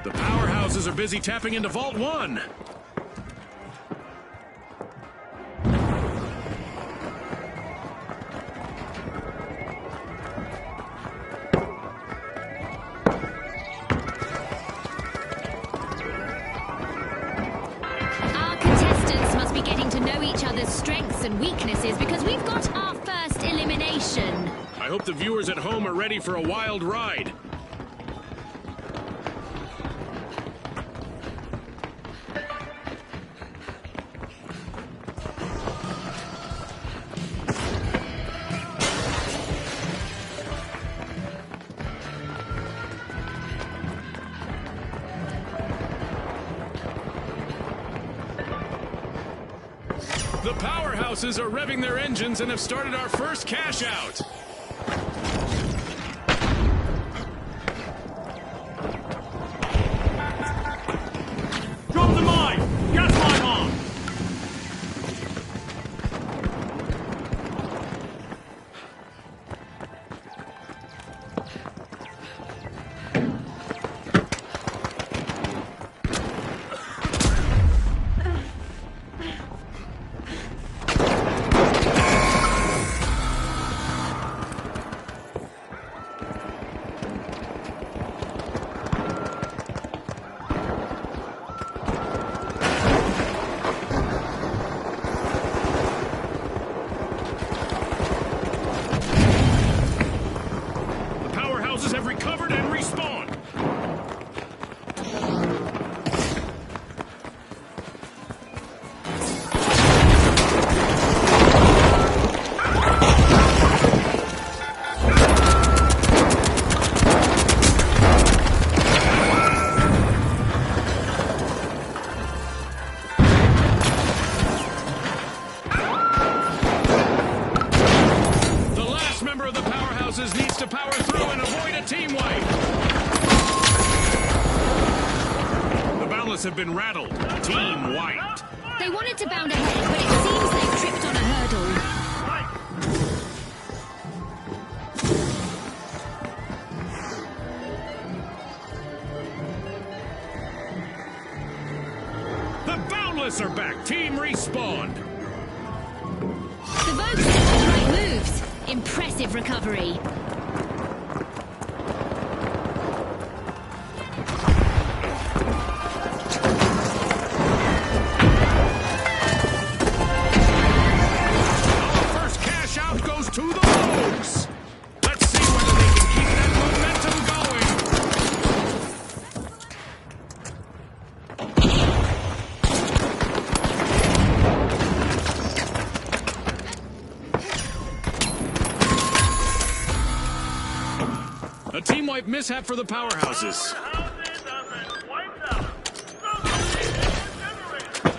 The Powerhouses are busy tapping into Vault 1. Our contestants must be getting to know each other's strengths and weaknesses because we've got our first elimination. I hope the viewers at home are ready for a wild ride. The Powerhouses are revving their engines and have started our first cash out. Drop the mine! Gas mine on! Have recovered and respawned. The last member of the Powerhouses needs to power through and avoid a team wipe. The Boundless have been rattled. Team wiped. They wanted to bound ahead, but it seems they've tripped on a hurdle. The Boundless are back. Team respawned. The Vogues made the right moves. Impressive recovery. Our first cash out goes to the Vogues. Let's see whether they can keep that momentum going. A team wipe mishap for the Powerhouses. Houses have been wiped out. Somebody regenerated.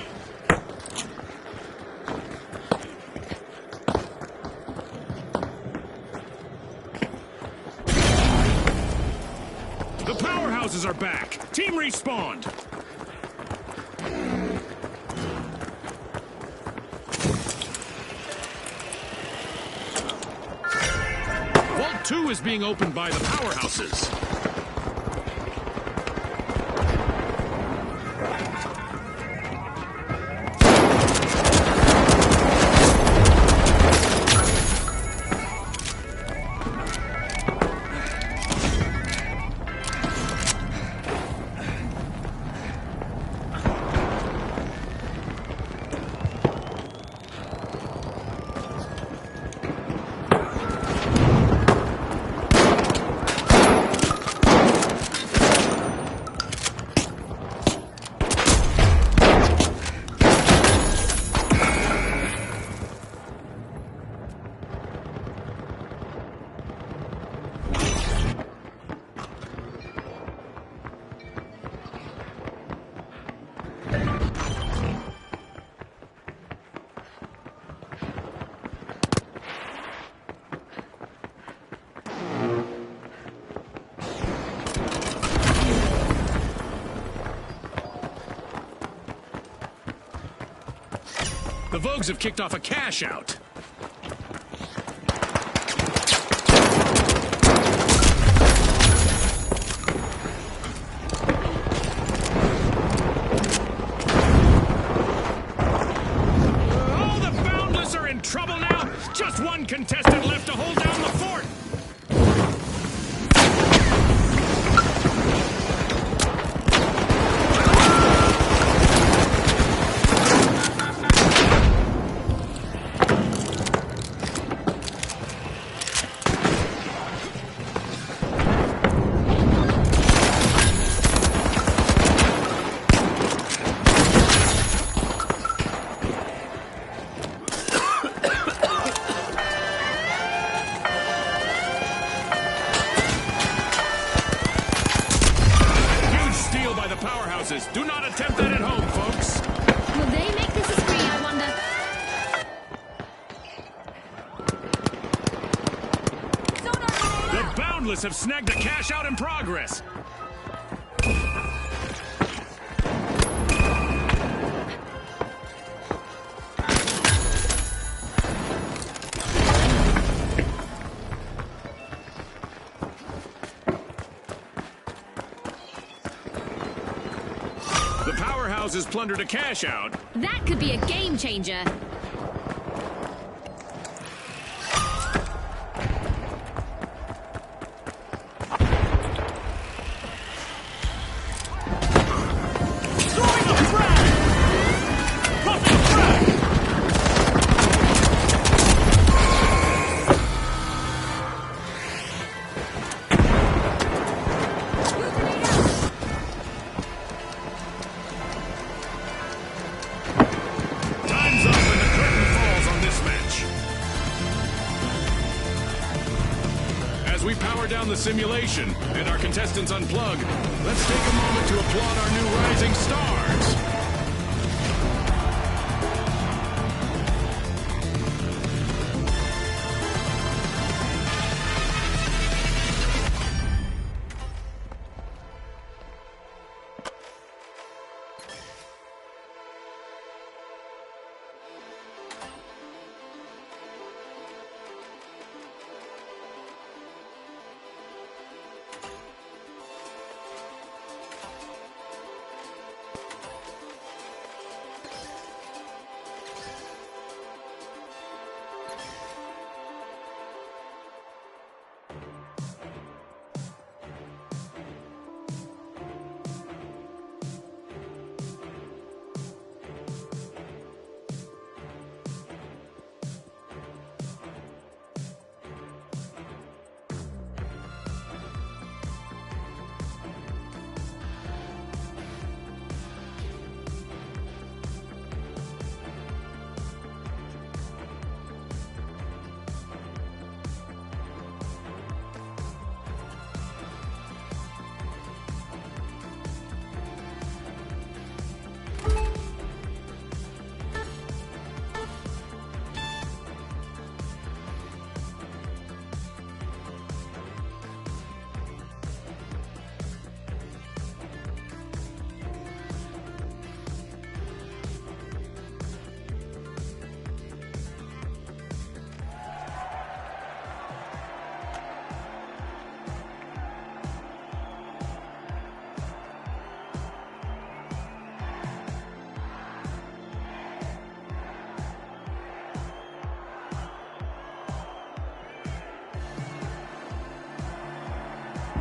The Powerhouses are back. Team respawned. Vault 2 is being opened by the Powerhouses. The Vogues have kicked off a cash out. Oh, the Boundless are in trouble now. Just one contestant left to hold down the fort. Do not attempt that at home, folks. Will they make this a spree, I wonder? The Boundless have snagged a cash out in progress. The powerhouses plundered a cash out. That could be a game changer. Throwing a frag! Tossing a frag! Time's up when the curtain falls on this match. As we power down the simulation and our contestants unplug, let's take a moment to applaud our new rising stars.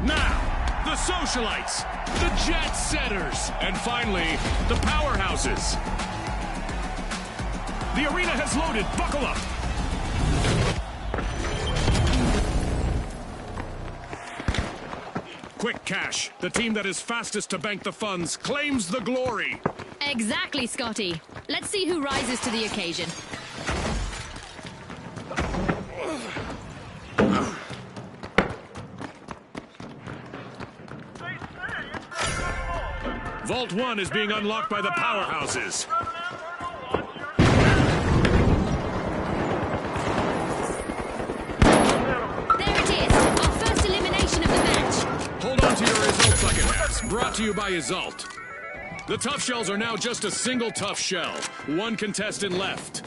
Now, the Socialites, the Jet Setters, and finally, the Powerhouses. The arena has loaded. Buckle up. Quick cash. The team that is fastest to bank the funds claims the glory. Exactly, Scotty. Let's see who rises to the occasion. Vault 1 is being unlocked by the Powerhouses. There it is, our first elimination of the match. Hold on to your Isolt bucket hats. Brought to you by Isolt. The Tough Shells are now just a single Tough Shell. One contestant left.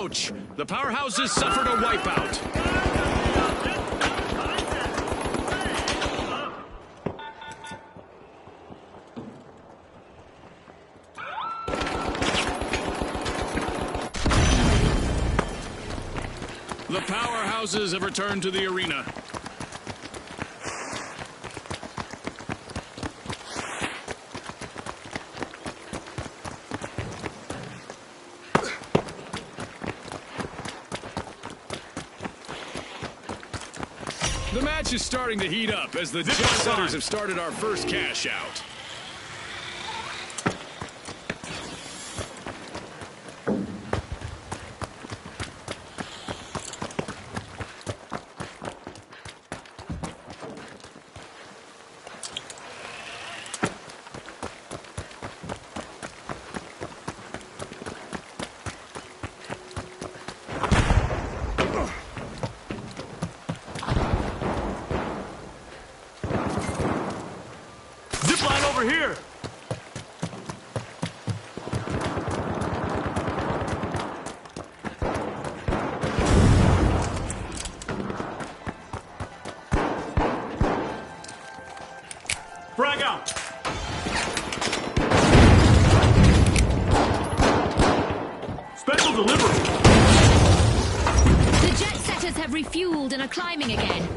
Ouch! The powerhouses suffered a wipeout. The powerhouses have returned to the arena. The match is starting to heat up as the Jet Setters have started our first cash out. Zipline over here! Frag out! Special delivery! The Jet Setters have refueled and are climbing again.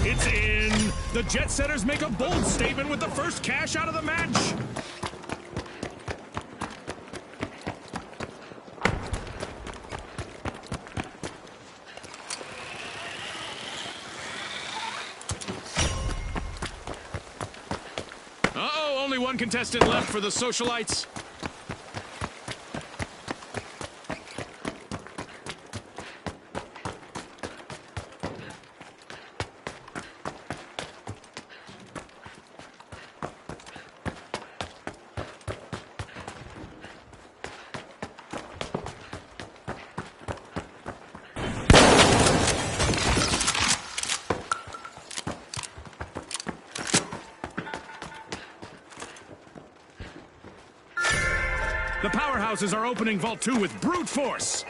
It's in. The Jet Setters make a bold statement with the first cash out of the match. Uh-oh, only one contestant left for the Socialites. The powerhouses are opening Vault 2 with brute force.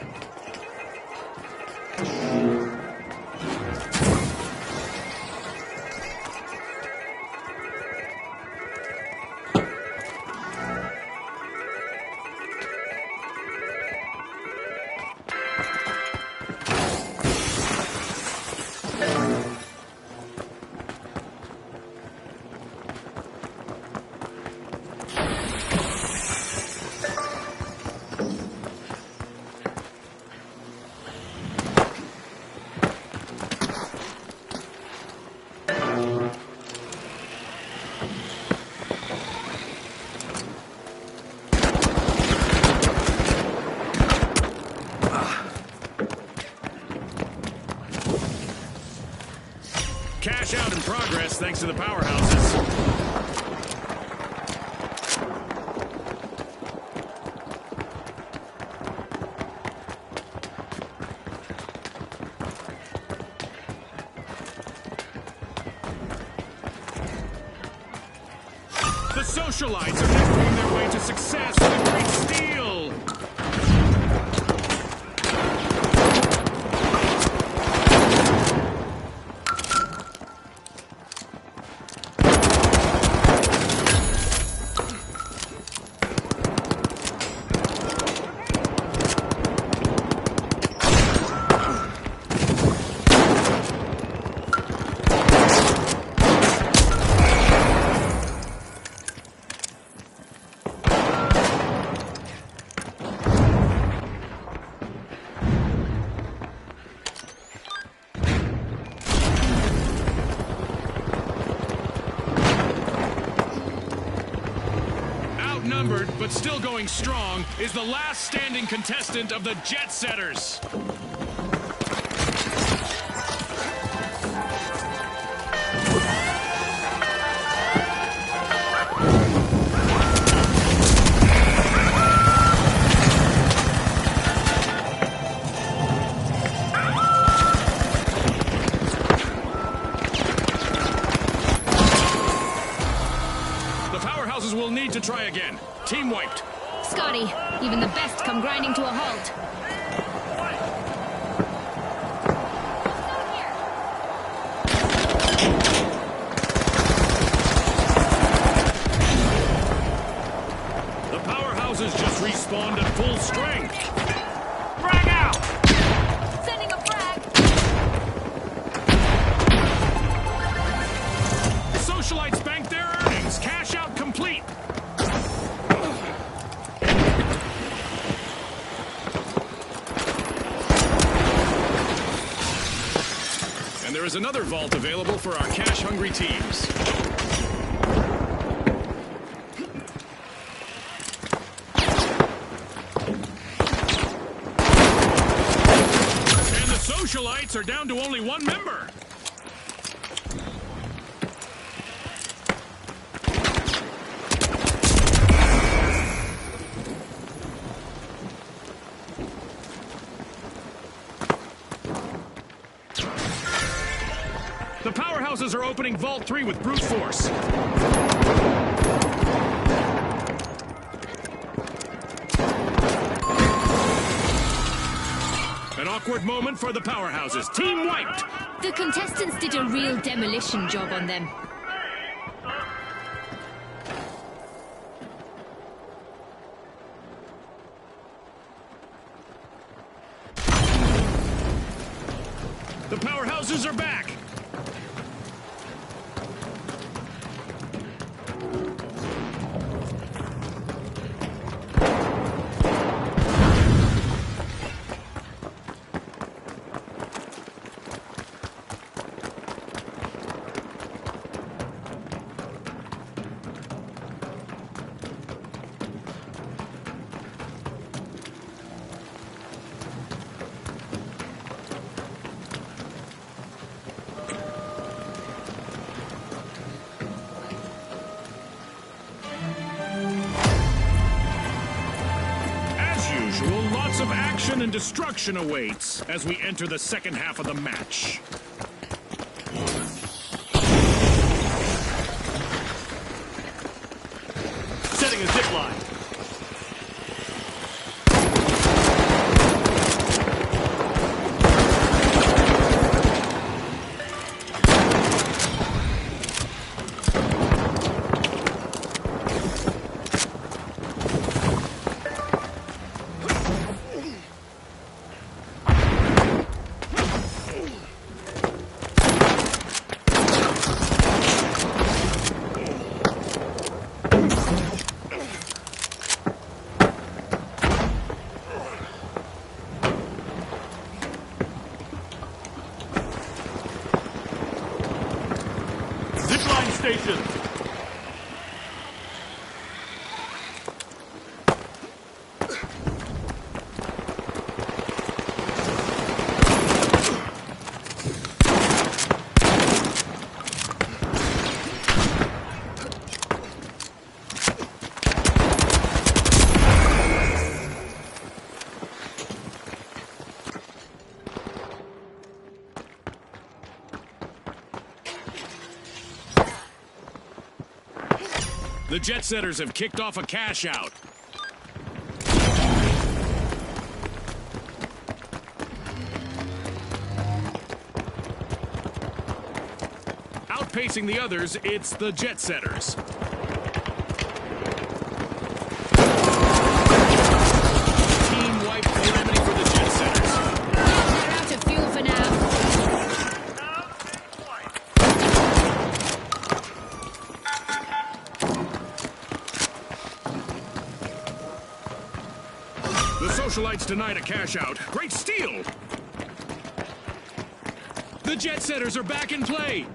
Cash out in progress thanks to the powerhouses. The Socialites are making their way to success with a great steal. outnumbered, but still going strong, is the last standing contestant of the Jet Setters. Will need to try again. Team wiped. Scotty, even the best come grinding to a halt. The powerhouses just respawned at full strength. Frag out! Sending a frag. Socialites bank their earnings. Cash out complete. And there is another vault available for our cash-hungry teams. And the socialites are down to only one member. The powerhouses are opening Vault 3 with brute force. An awkward moment for the powerhouses. Team wiped! The contestants did a real demolition job on them. The powerhouses are back! Lots of action and destruction awaits as we enter the second half of the match. Setting a zip line. Zipline station. The Jet Setters have kicked off a cash out. Outpacing the others, it's the Jet Setters. Team wipe calamity for the Jet Setters. They're out of fuel for now. The socialites denied a cash out. Great steal! The Jet Setters are back in play!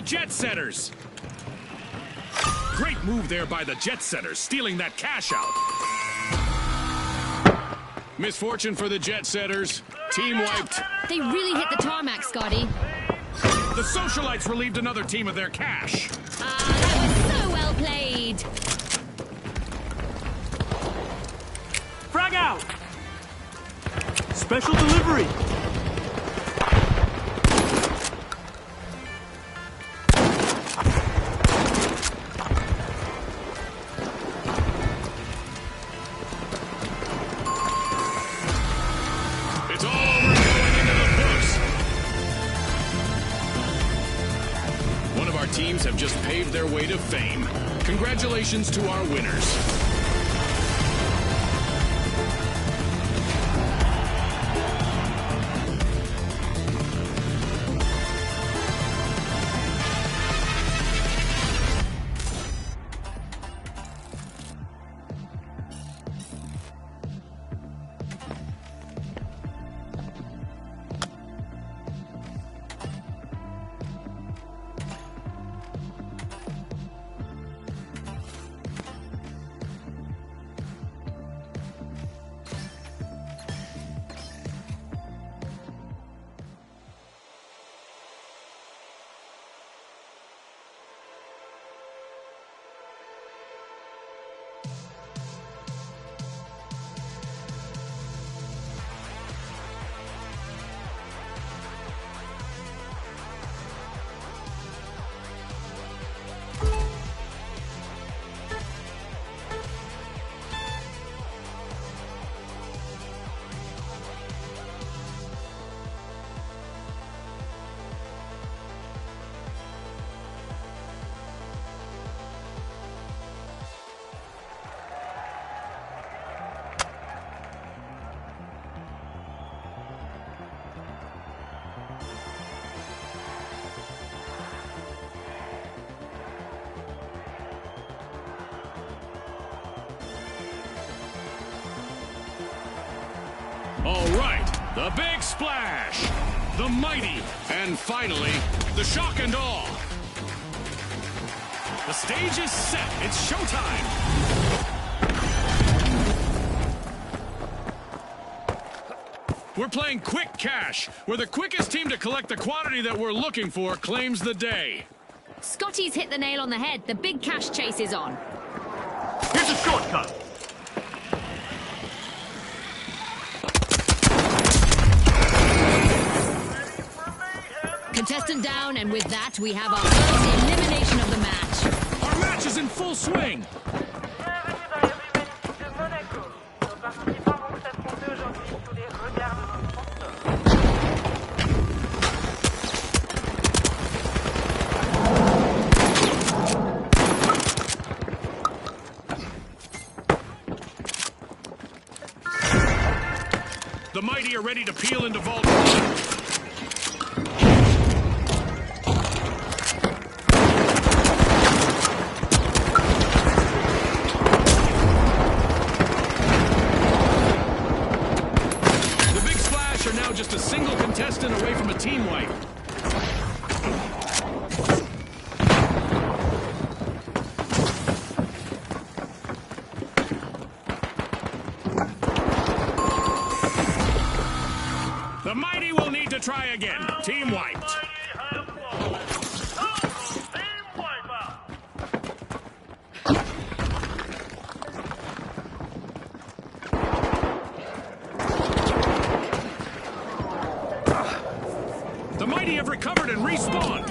the Jet Setters. Great move there by the Jet Setters, stealing that cash out. Misfortune for the Jet Setters. Team wiped. They really hit the tarmac, Scotty. The Socialites relieved another team of their cash. That was so well played. Frag out! Special delivery! It's all over and going into the books. One of our teams have just paved their way to fame. Congratulations to our winners. All right, the big splash, the mighty, and finally, the shock and awe. The stage is set. It's showtime. We're playing Quick Cash, where the quickest team to collect the quantity that we're looking for claims the day. Scotty's hit the nail on the head. The big cash chase is on. Here's a shortcut! Contestant down, and with that, we have our first elimination of the match. Our match is in full swing. The mighty are ready to peel into Vault 1. Just a single contestant away from a team wipe. The mighty will need to try again. Team wiped. The mighty have recovered and respawned.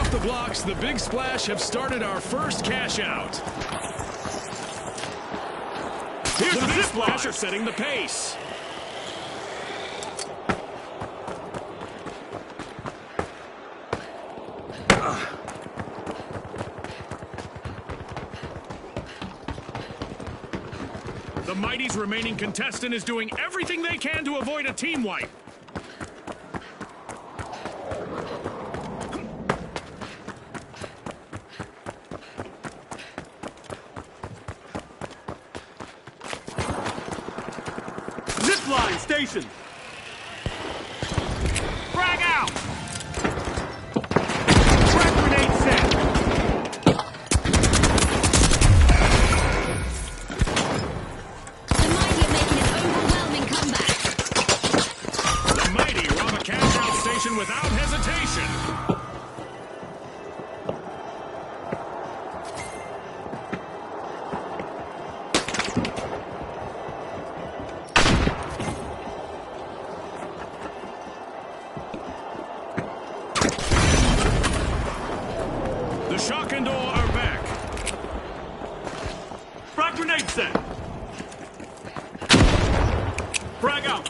The blocks, the Big Splash have started our first cash out. Here's the Big Splash are setting the pace. The Mighty's remaining contestant is doing everything they can to avoid a team wipe. Zip line station. Frag out. Frag grenade set. The Mighty are making an overwhelming comeback. The Mighty rob a cash-out station without hesitation. The Shock and Awe are back. Frag grenade set. Frag out.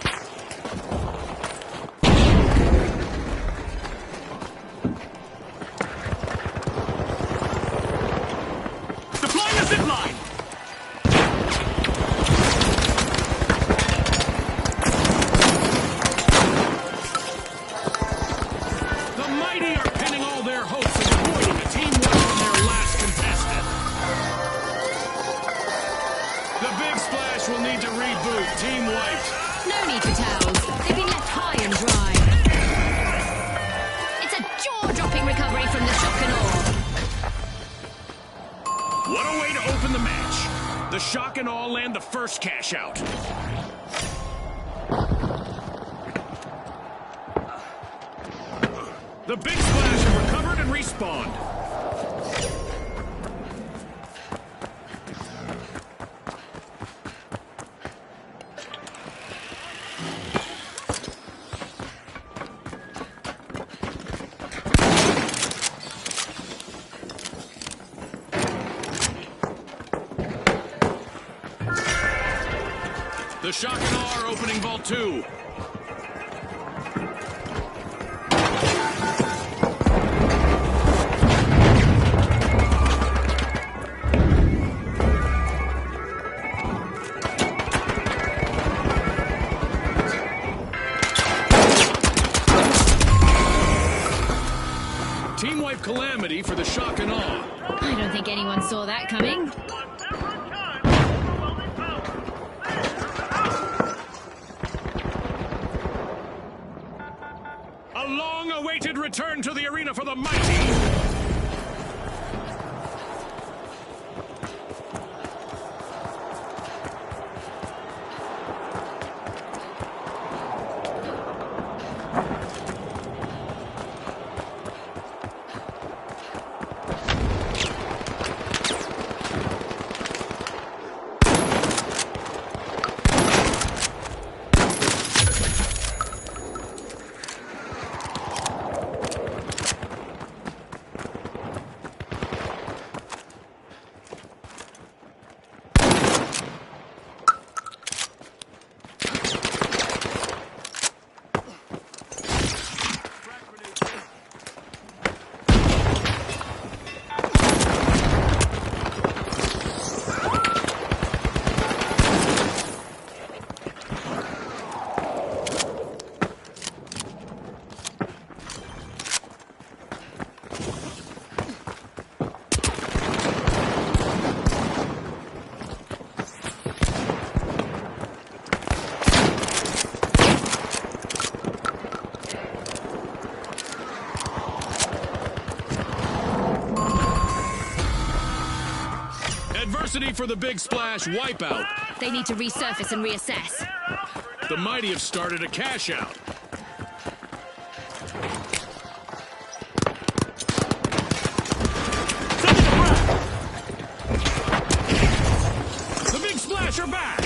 Deploying a zip line. The Mighty are pinning all their hopes of avoiding a team wipe on their last contestant. The Big Splash will need to reboot. Team wiped. No need for towels. They've been left high and dry. It's a jaw-dropping recovery from the Shock and Awe. What a way to open the match. The Shock and Awe land the first cash out. The Big Splash have recovered and respawned. The Shock and Awe are opening Vault 2. Team wipe calamity for the Shock and Awe. I don't think anyone saw that coming. A long-awaited return to the arena for the Mighty. Adversity for the Big Splash wipeout. They need to resurface and reassess. The Mighty have started a cash out. The Big Splash are back.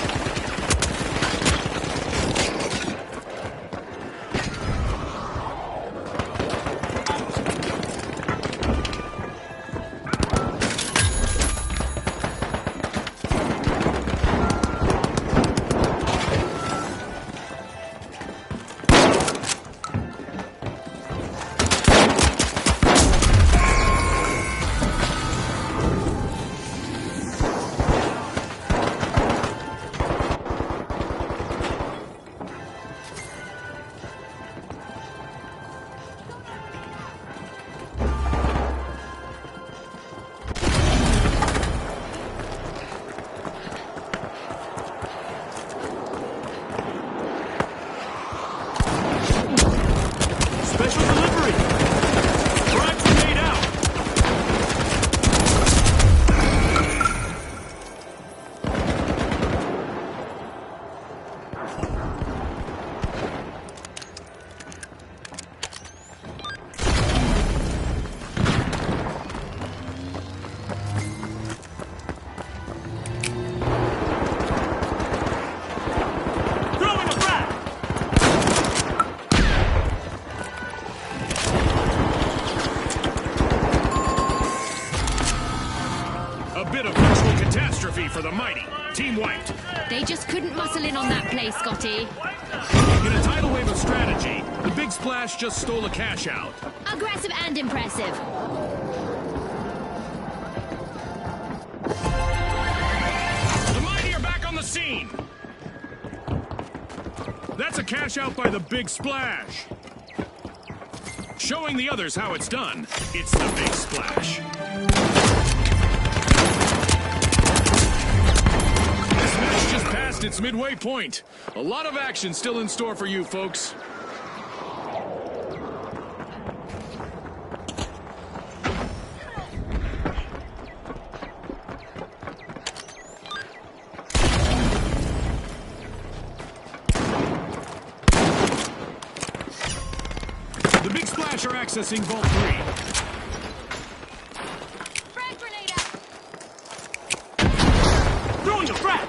bit of virtual catastrophe for the mighty. Team wiped. They just couldn't muscle in on that play, Scotty. In a tidal wave of strategy, the Big Splash just stole a cash out. Aggressive and impressive. The mighty are back on the scene. That's a cash out by the Big Splash. Showing the others how it's done, it's the Big Splash. This match just passed its midway point. A lot of action still in store for you folks. The Big Splash are accessing Vault 3. Frag grenade out. Throwing a frag!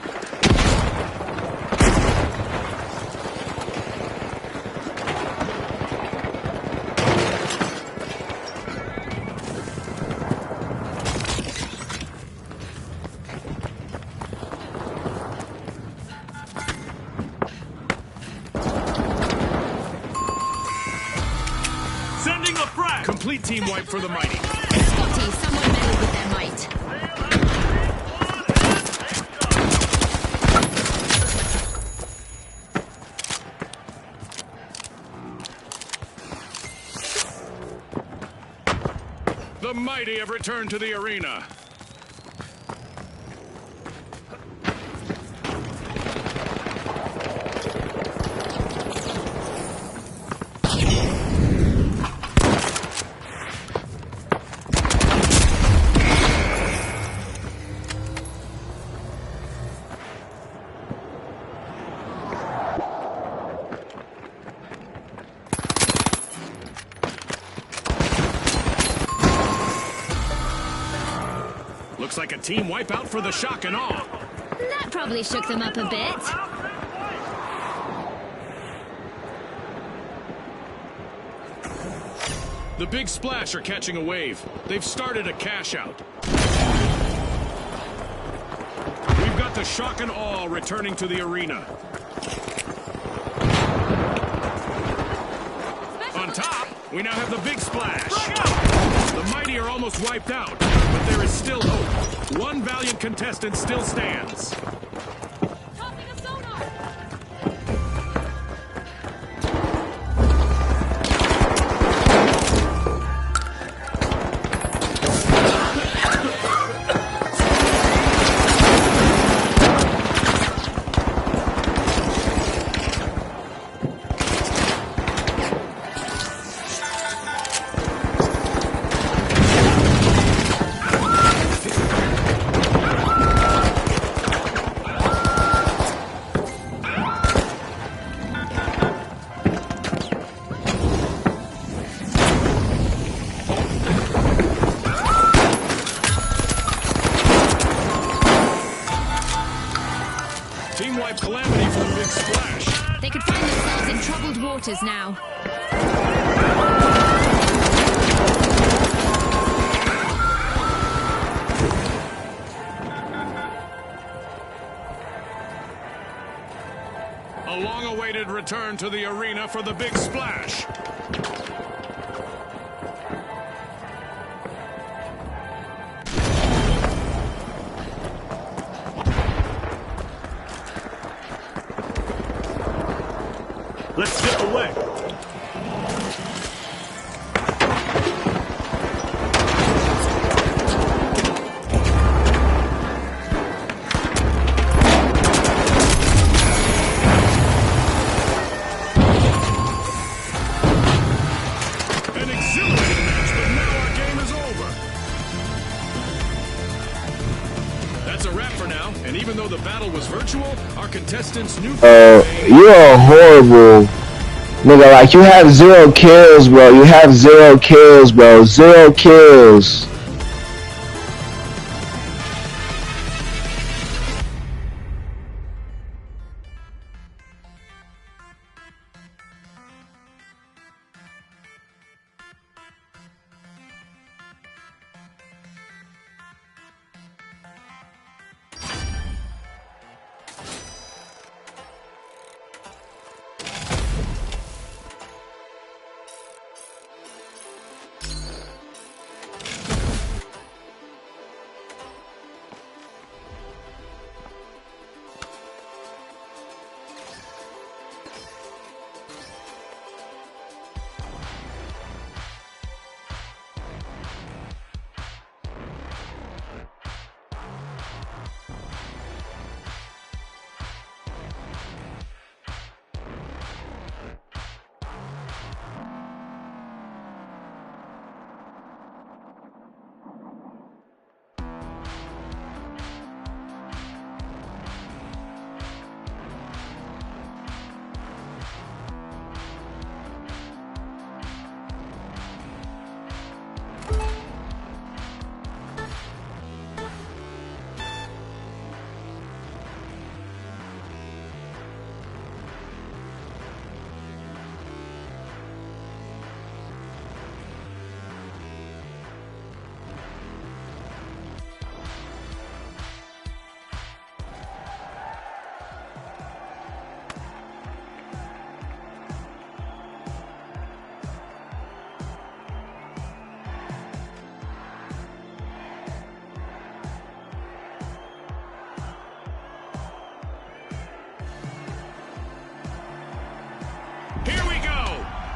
Sending a frag! Complete team wipe for the mighty. Scotty, someone meddled with their might. The mighty have returned to the arena. Looks like a team wipeout for the shock and awe. That probably shook them up a bit. The Big Splash are catching a wave. They've started a cash out. We've got the shock and awe returning to the arena. On top, we now have the Big Splash. The mighty are almost wiped out, but there is still hope. One valiant contestant still stands. Tossing a sonar. Team wipe calamity for the Big Splash. They could find themselves in troubled waters now. A long-awaited return to the arena for the Big Splash. Let's step away. An exhilarating match, but now our game is over. That's a wrap for now, and even though the battle was virtual, our contestants knew... You're horrible. Nigga, like, you have 0 kills, bro. You have 0 kills, bro. 0 kills.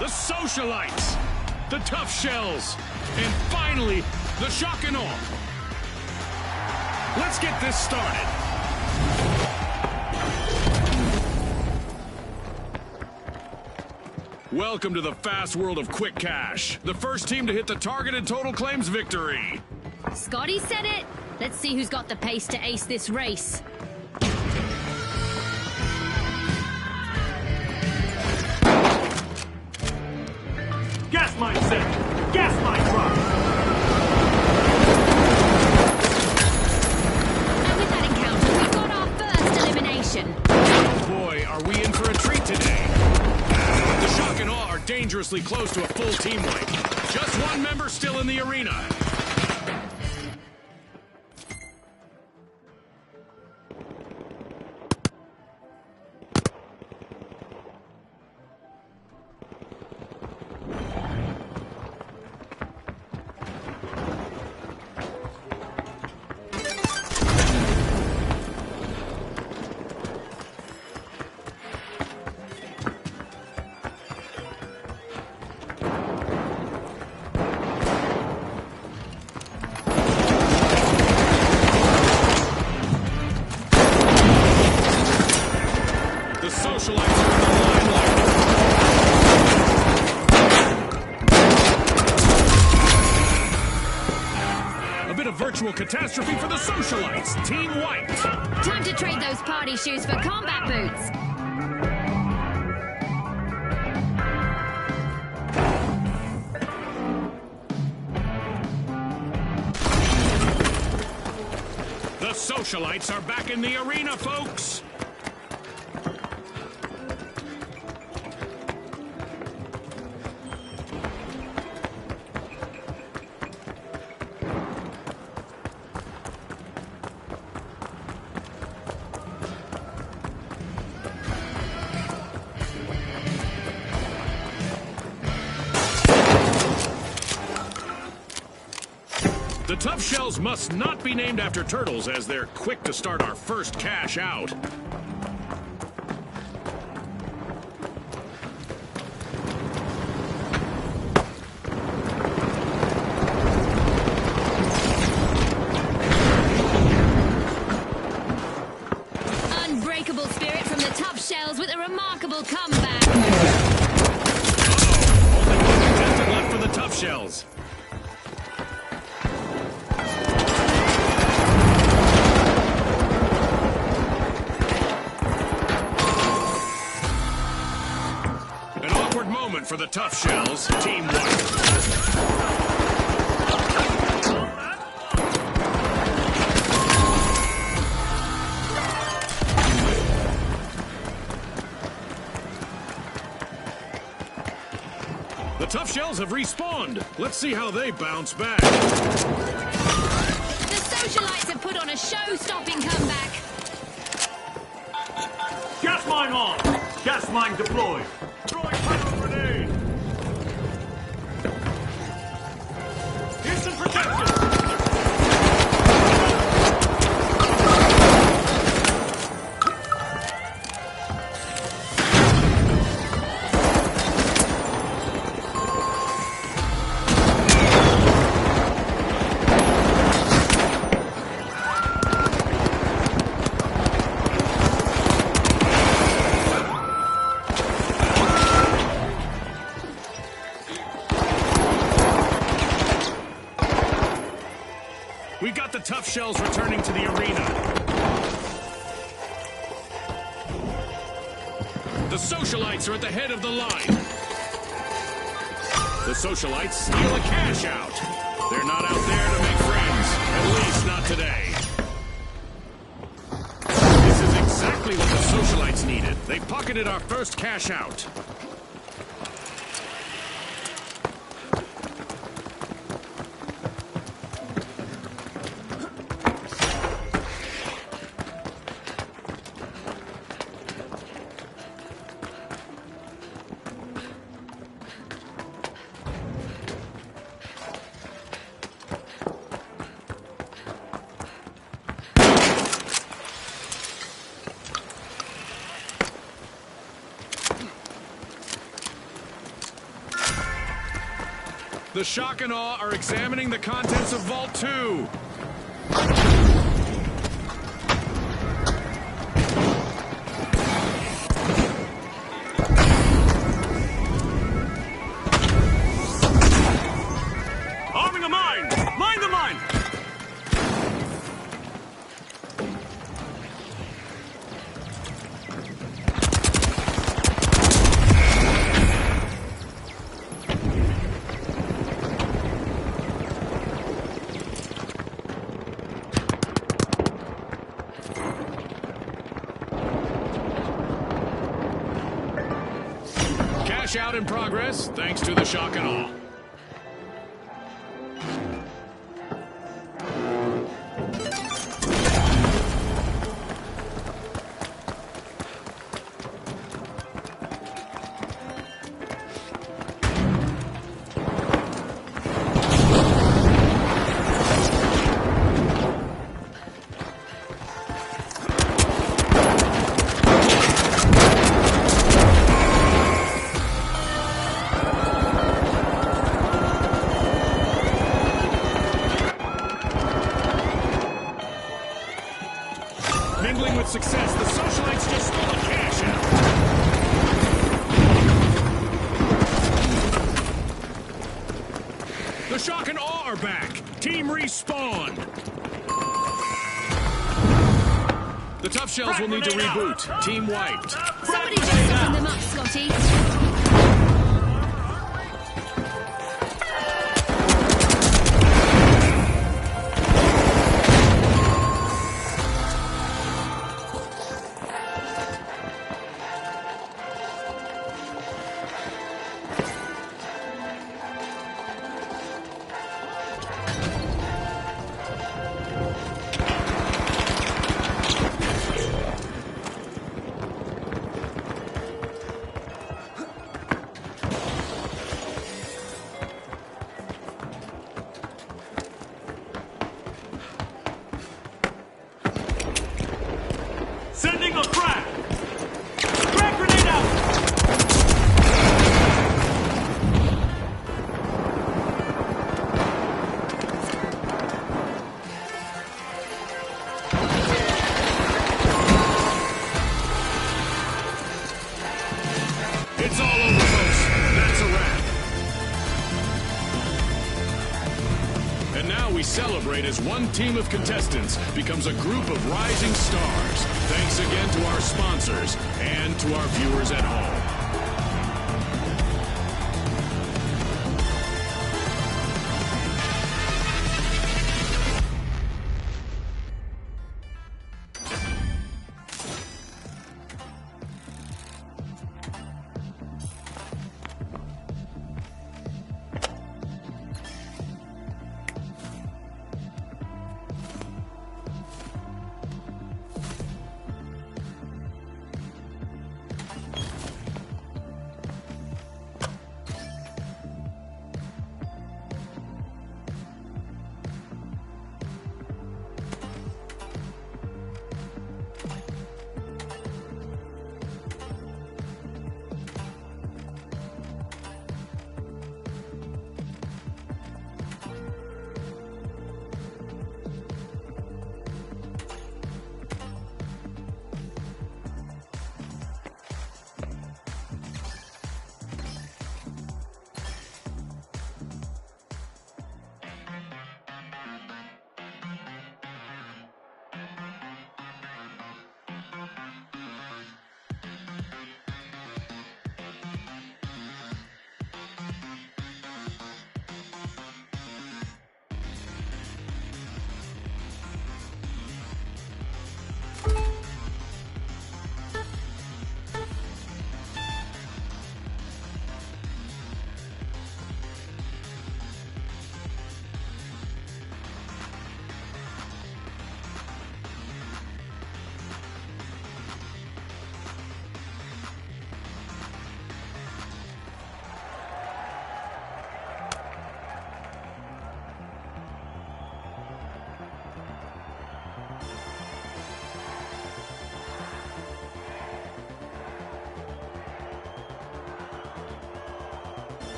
the Socialites, the Tough Shells, and finally, the Shock and Awe. Let's get this started. Welcome to the fast world of Quick Cash. The first team to hit the target and total claims victory. Scotty said it. Let's see who's got the pace to ace this race. Gas mine set. Gas mine drop. And with that encounter, we got our first elimination. Oh boy, are we in for a treat today. The Shock and Awe are dangerously close to a full team wipe. Just one member still in the arena. The Socialites are in the limelight. A bit of virtual catastrophe for the Socialites. Team White. Time to trade those party shoes for combat boots. The Socialites are back in the arena, folks. The Tough Shells must not be named after turtles, as they're quick to start our first cash out. Unbreakable spirit from the Tough Shells with a remarkable comeback. Only one contestant left for the Tough Shells. An awkward moment for the Tough Shells, Team White. The Tough Shells have respawned. Let's see how they bounce back. The Socialites have put on a show-stopping comeback. Gas mine on. Gas mine deployed. Throwing pylon grenade. Instant protection. We got the Tough Shells returning to the arena. The Socialites are at the head of the line. The Socialites steal a cash out. They're not out there to make friends, at least not today. This is exactly what the Socialites needed. They pocketed our first cash out. The Shock and Awe are examining the contents of Vault 2. Arming a mine! Mine the mine! Cash out in progress, thanks to the Shock and Awe. Mingling with success, the socialites just stole a cash out. The Shock and Awe are back. Team respawn. The Tough Shells will need to reboot. Team wiped. Somebody just soften them up, Scotty. Sending a frag! Frag grenade out! It's all over, folks. That's a wrap. And now we celebrate as one team of contestants becomes a group of rising stars. Thanks again to our sponsors and to our viewers at home.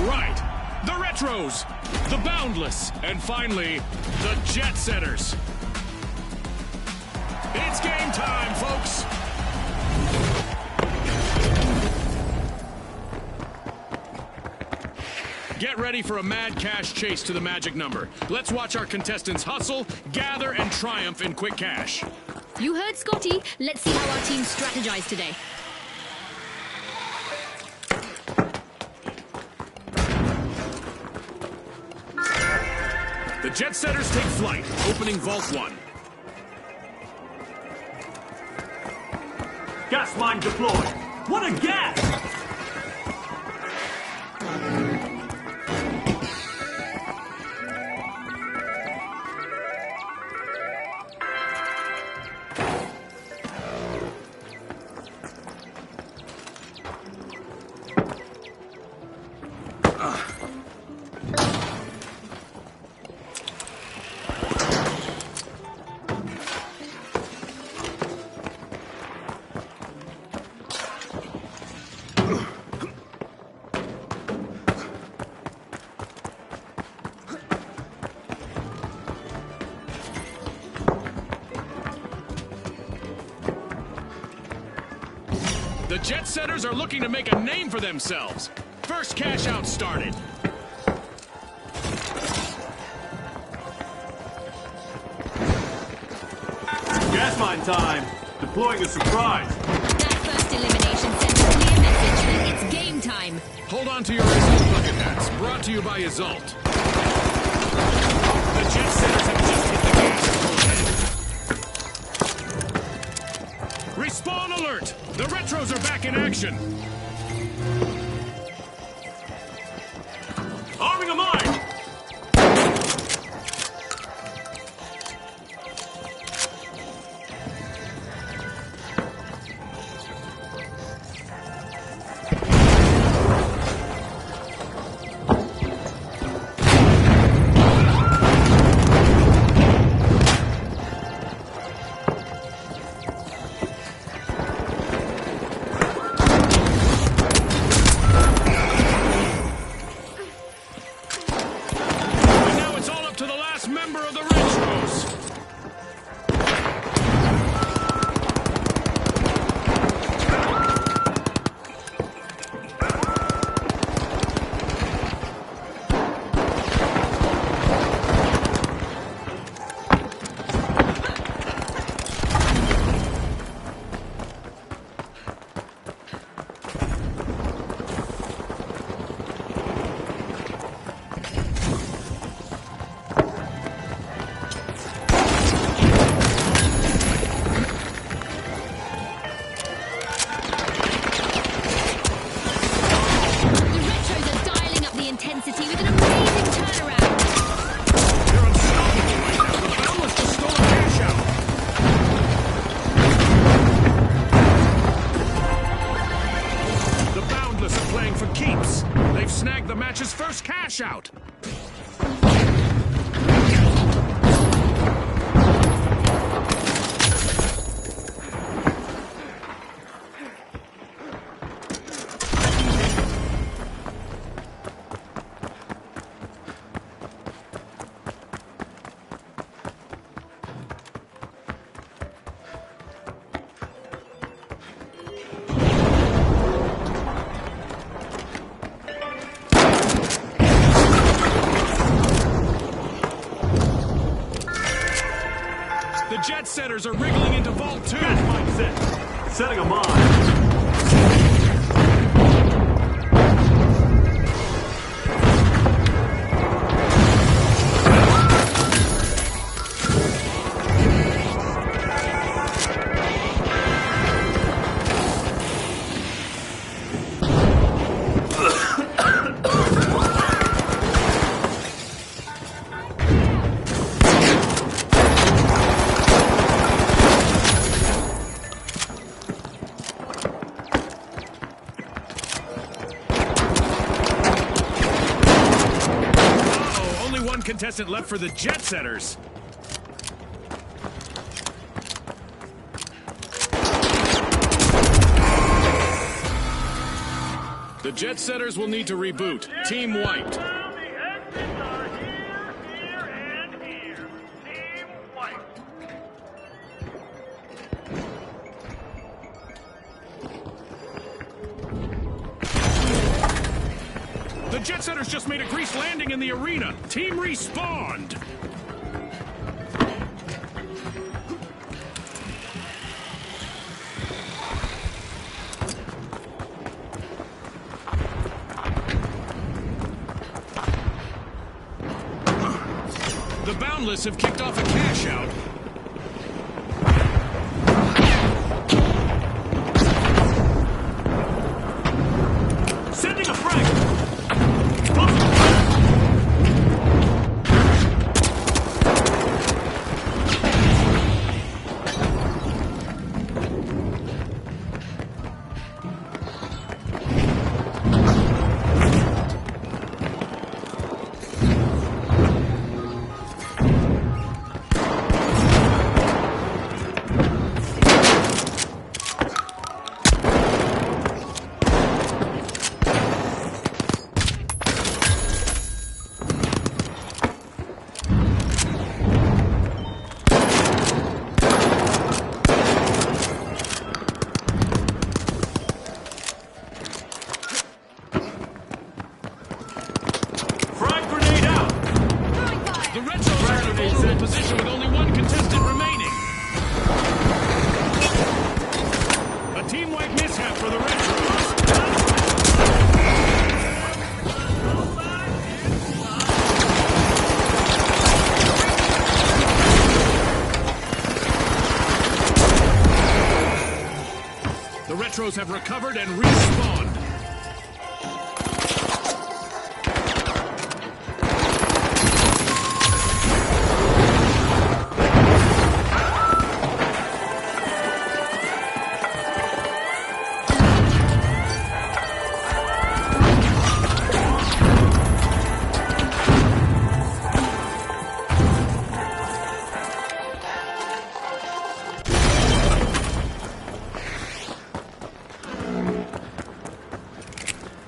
right. The Retros, the Boundless, and finally, the Jet Setters. It's game time, folks. Get ready for a mad cash chase to the magic number. Let's watch our contestants hustle, gather, and triumph in quick cash. You heard Scotty. Let's see how our team strategize today. The Jet Setters take flight, opening Vault 1. Gas mine deployed. What a gas! The Jet Setters are looking to make a name for themselves. First cash out started. Gas mine time. Deploying a surprise. That first elimination sends a clear message that it's game time. Hold on to your Izzult bucket hats. Brought to you by Izzult. The Jet Setters have just hit the gas. Respawn alert! The Retros are back in action. Arming a mine! snagged the match's first cash out. The jet setters are wriggling into Vault 2. Gas mine set. Setting a mine. One contestant left for the jet setters. The Jet Setters will need to reboot. Team wiped. Now the exits are here, here, and here. Team wiped. The Jet Setters just made a grease landing in the arena. Team respawned. The Boundless have kicked off a cash out. Sending a frag! Frag grenade out! The Retros are in a vulnerable position with only one contestant remaining. A team-wide mishap for the Retros. The Retros have recovered and respawned.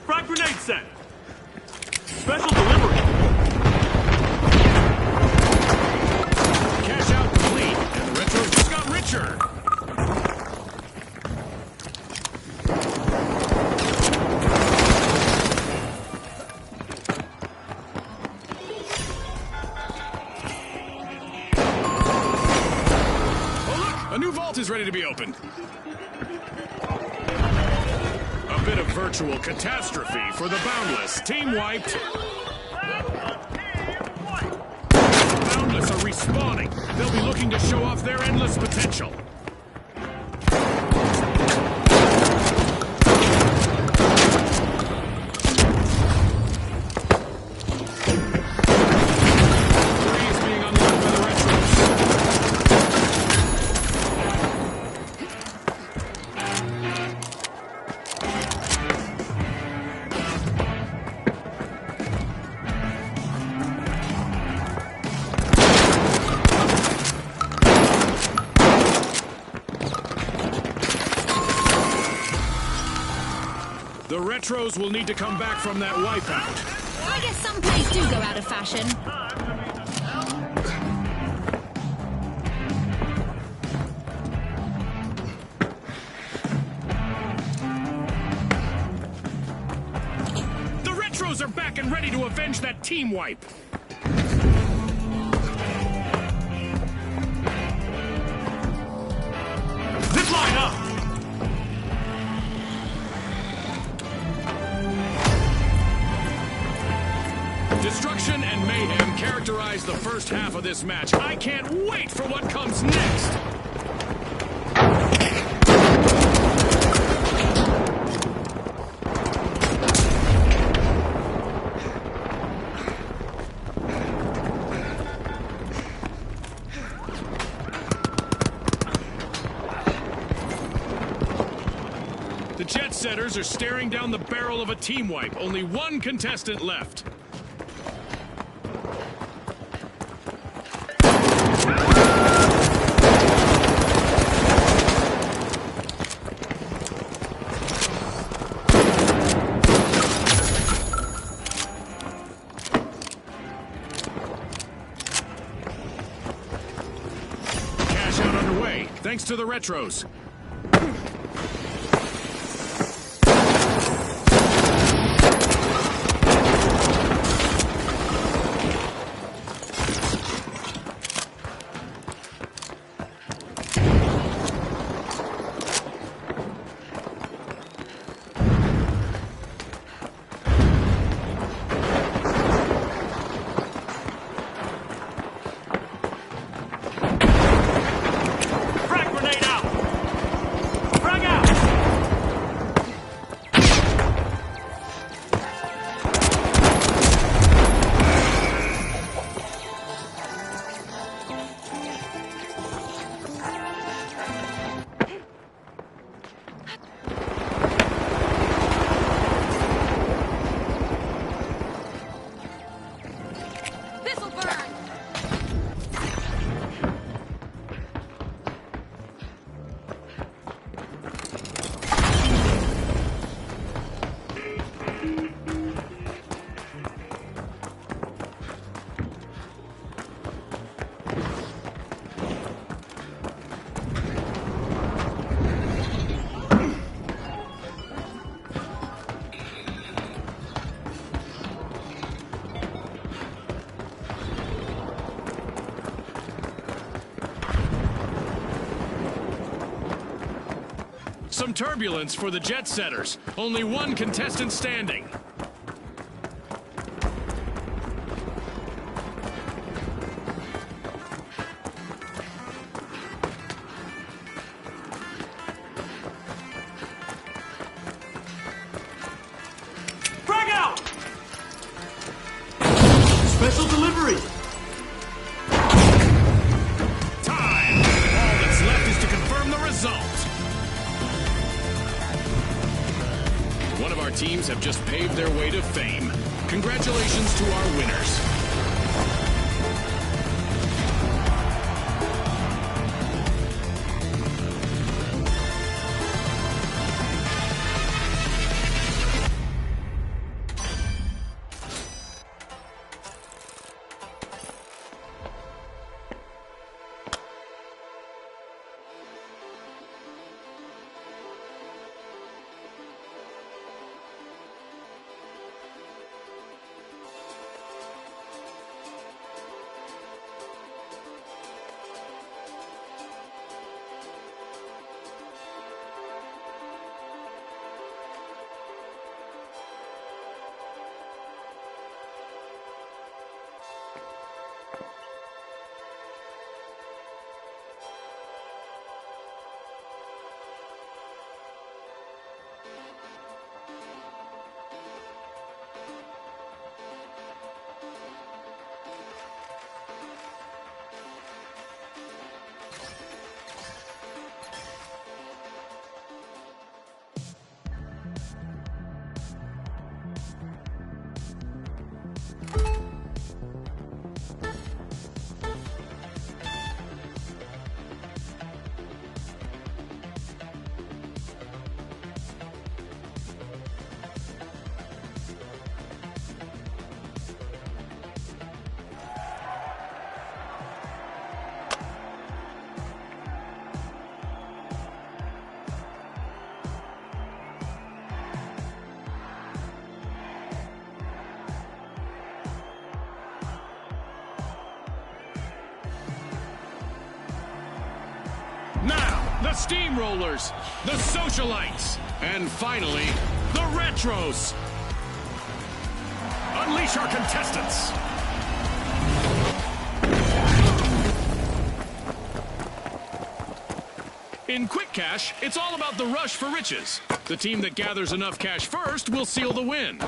Frag grenade set! Special delivery! Cash out complete, and the Retros just got richer. Oh look, a new vault is ready to be opened. A bit of virtual catastrophe for the Boundless. Team wiped. The Boundless are respawning. They'll be looking to show off their endless potential. Three is being unlocked by the Retros. The Retros will need to come back from that wipeout. I guess some plays do go out of fashion. The Retros are back and ready to avenge that team wipe. Zip line up! Destruction and mayhem characterize the first half of this match. I can't wait for what comes next. The Jet Setters are staring down the barrel of a team wipe. Only one contestant left. thanks to the retros. Frag grenade out! Frag out! This'll burn! Some turbulence for the jet setters. Only one contestant standing. Frag out! Special delivery! Time! All that's left is to confirm the result. One of our teams have just paved their way to fame. Congratulations to our winners. Now, the Steamrollers, the Socialites, and finally, the Retros. Unleash our contestants. In Quick Cash, it's all about the rush for riches. The team that gathers enough cash first will seal the win.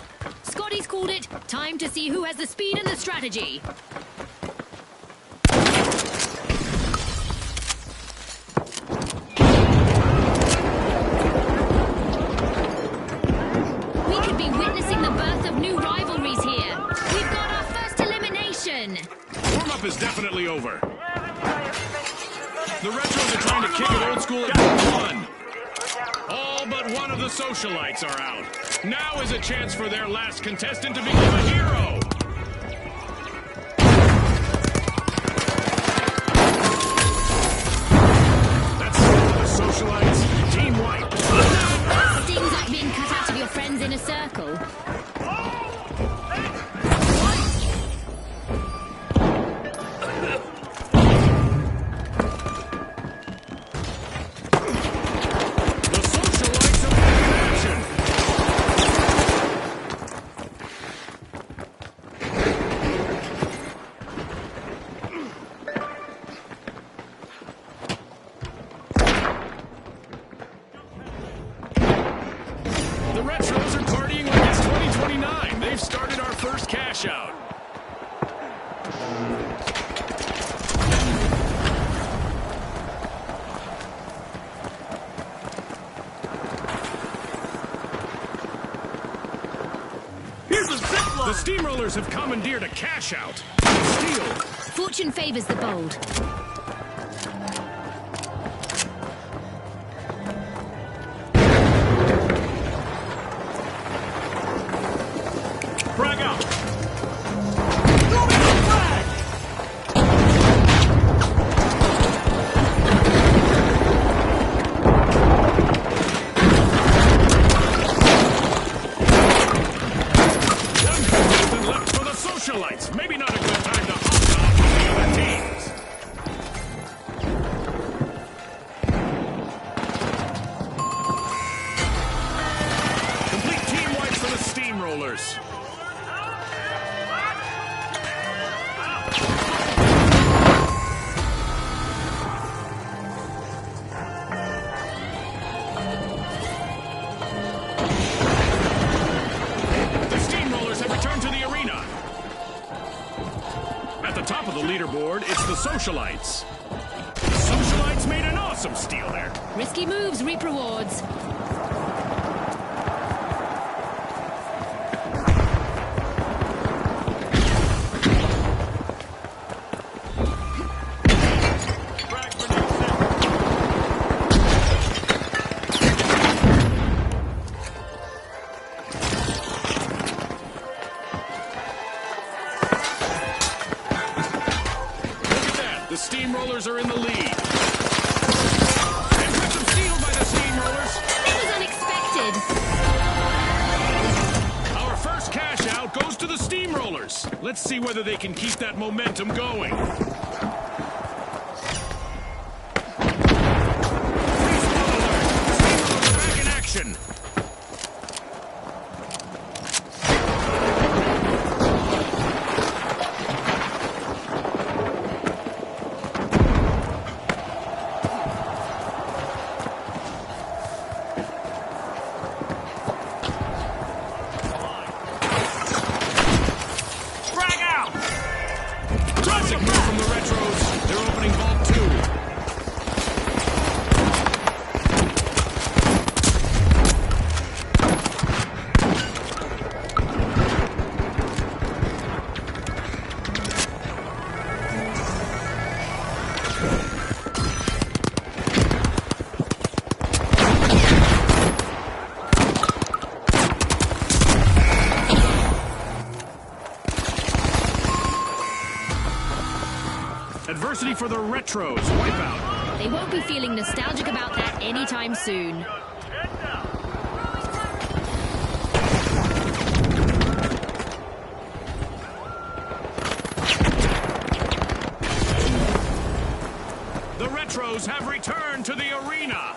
Scotty's called it. Time to see who has the speed and the strategy. We could be witnessing the birth of new rivalries here. We've got our first elimination. Warm-up is definitely over. The Retros are trying to kick it old school at Group 1. All but one of the Socialites are out. Now is a chance for their last contestant to become a hero. That's Here's a zip line. The Steamrollers have commandeered a cash out. Steal. Fortune favors the bold. Frag out. Throwing a frag. One contestant left for the socialites. Maybe not a good time to hop on the other teams. Complete team wipes for the Steamrollers. The Steamrollers have returned to the arena. At the top of the leaderboard, it's the socialites. The socialites made an awesome steal there. Risky moves reap rewards. Frag grenade set. Look at that. The Steamrollers are in the lead. Impressive steal by the Steamrollers. That was unexpected. Our first cash out goes to the Steamrollers. Let's see whether they can keep that momentum going. Respawn alert. Steamrollers are back in action. Frag out. Classic move from the Retros. They're opening vault 2. Adversity for the Retros. Wipeout. They won't be feeling nostalgic about that anytime soon. Get down. The Retros have returned to the arena.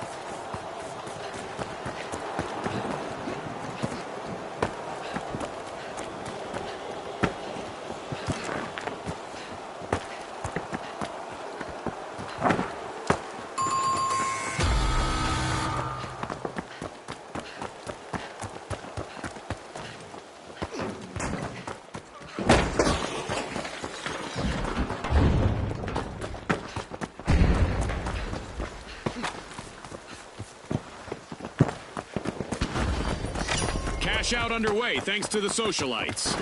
Cash out underway thanks to the socialites.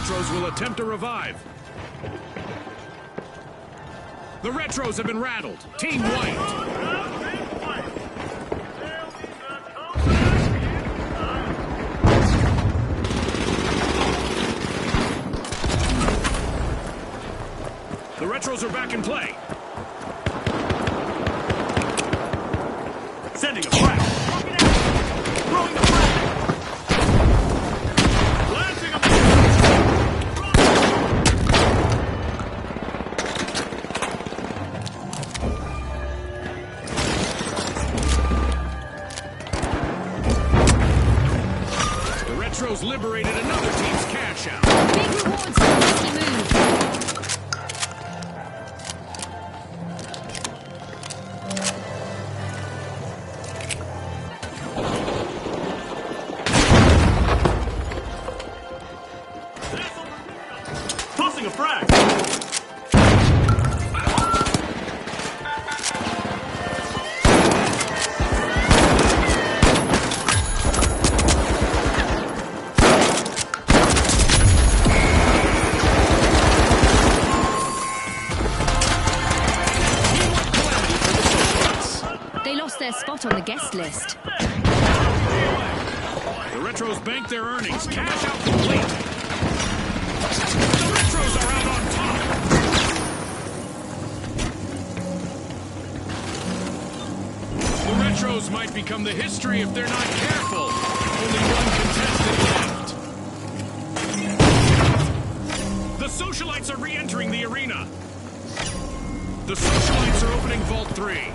Retros will attempt a revive. The Retros have been rattled. Team wiped. The Retros are back in play. Sending a frag. Throwing the frag. Planting a The Retros liberated another team's cash out. Big rewards for a risky move. Tossing a frag. They lost their spot on the guest list. The Retros bank their earnings. Cash out complete. The Retros are out on top. The Retros might become the history if they're not careful. Only one contestant left. The Socialites are re-entering the arena. The Socialites are opening Vault 3.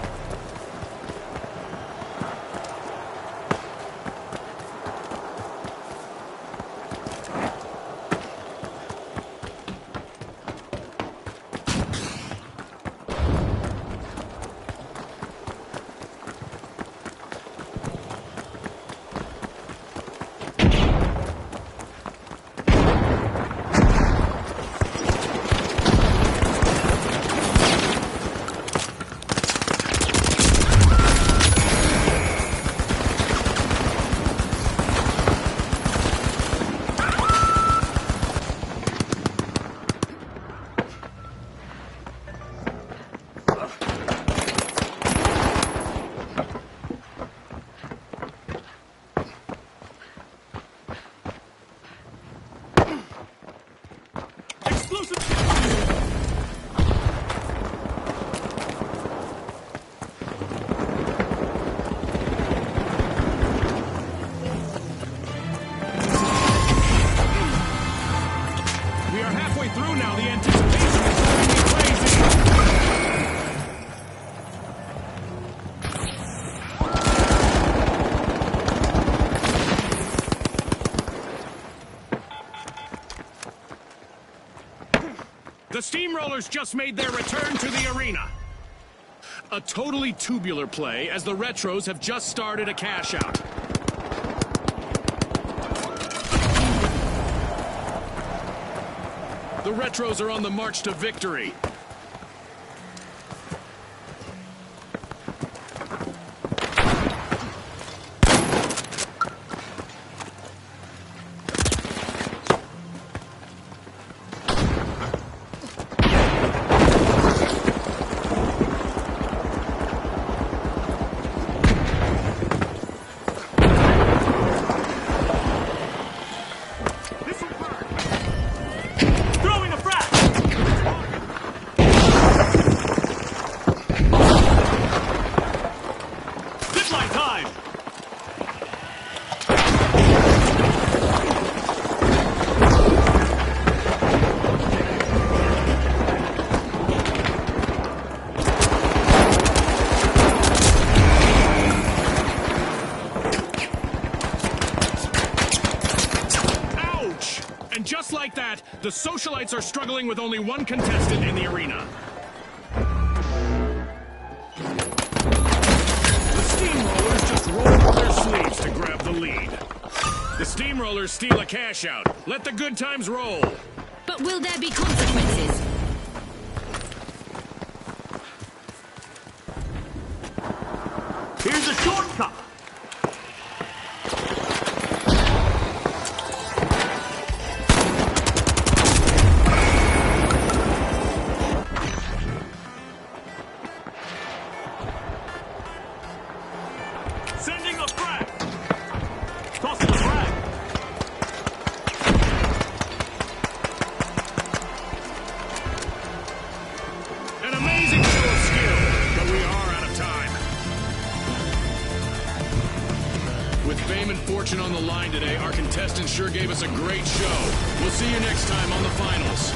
Through now, the anticipation is driving me crazy. The Steamrollers just made their return to the arena. A totally tubular play as the Retros have just started a cash out. The Retros are on the march to victory. Just like that, the Socialites are struggling with only one contestant in the arena. The Steamrollers just roll up their sleeves to grab the lead. The Steamrollers steal a cash out. Let the good times roll. But will there be consequences? Here's a shortcut. Sending a frag. Tossing a frag. fame and fortune on the line today, our contestants sure gave us a great show. We'll see you next time on the finals.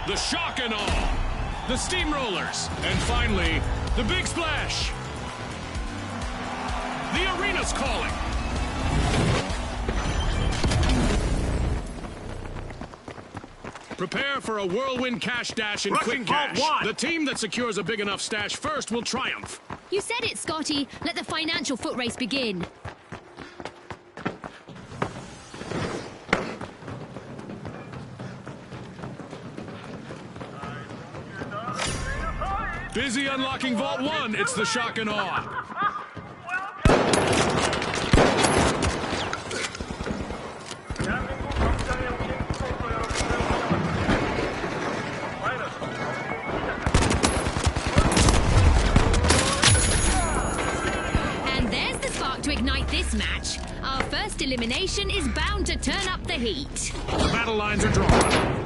The shock and awe, the steamrollers, and finally, the big splash. The arena's calling. Prepare for a whirlwind cash dash in Rushing quick cash. Vault 1. The team that secures a big enough stash first will triumph. You said it, Scotty. Let the financial foot race begin. Busy unlocking Vault 1. It's the shock and awe. And there's the spark to ignite this match. Our first elimination is bound to turn up the heat. The battle lines are drawn.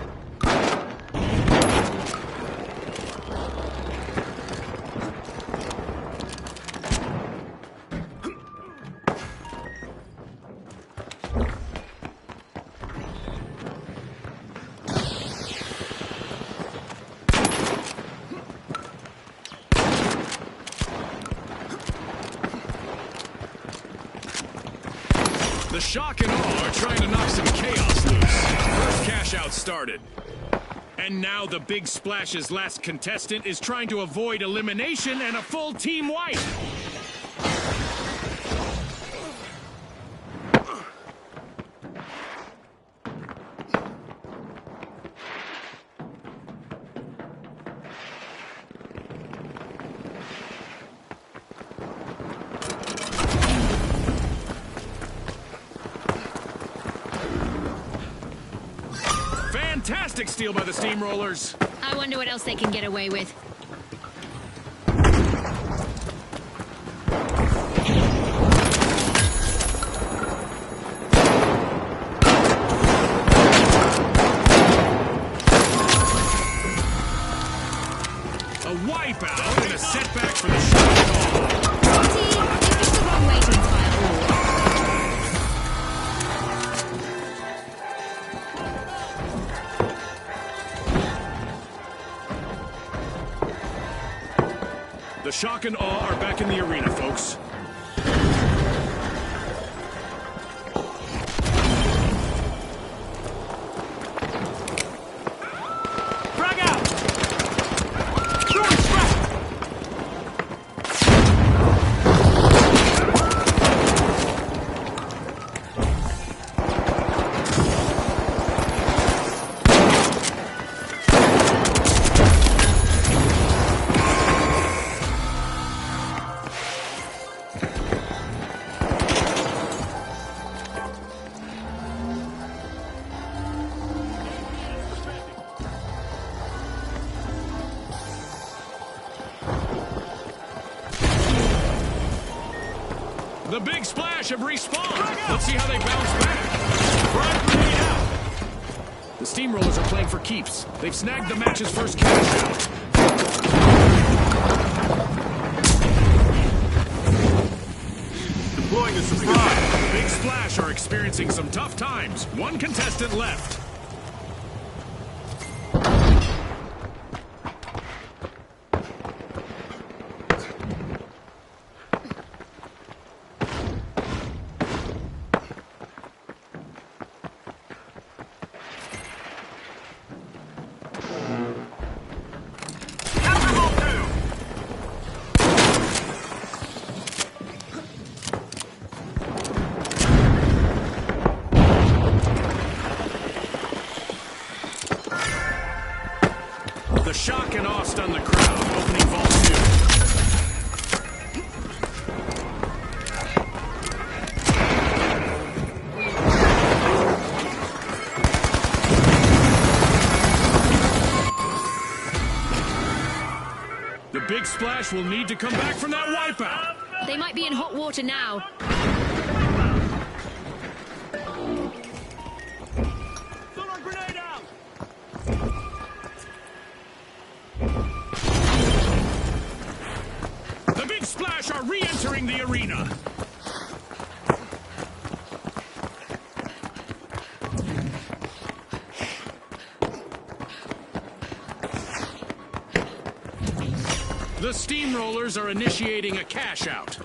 The shock and awe are trying to knock some chaos loose. First cash out started. And now the big splash's last contestant is trying to avoid elimination and a full team wipe. Fantastic steal by the steamrollers. I wonder what else they can get away with. A wipeout and a setback for the shock and awe. Scotty, you picked the wrong way to inspire awe. shock and awe are back in the arena, folks. Frag out! Throwing frag! The Big Splash have respawned. Let's see how they bounce back. Frag grenade out! The Steamrollers are playing for keeps. They've snagged the match's first cash out. Deploying a supply. The Big Splash are experiencing some tough times. One contestant left. The shock and awe stun the crowd, opening Vault 2. The Big Splash will need to come back from that wipeout. They might be in hot water now. Solar grenade out! The Big Splash are re-entering the arena. The Steamrollers are initiating a cash out.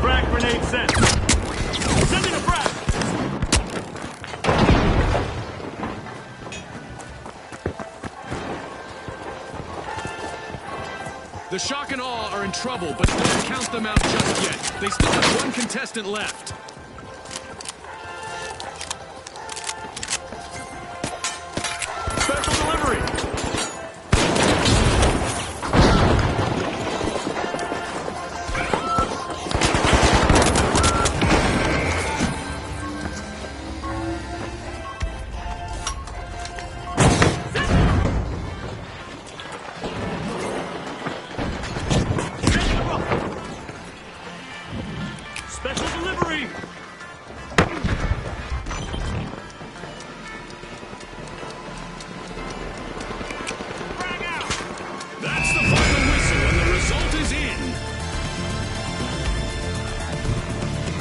Frag grenade sent. Sending a frag! The shock and awe are in trouble, but don't count them out just yet. They still have one contestant left. Special delivery! Special delivery! Frag out! That's the final whistle, and the result is in.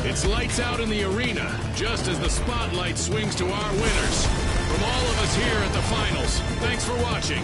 It's lights out in the arena, just as the spotlight swings to our winners. From all of us here at the finals, thanks for watching.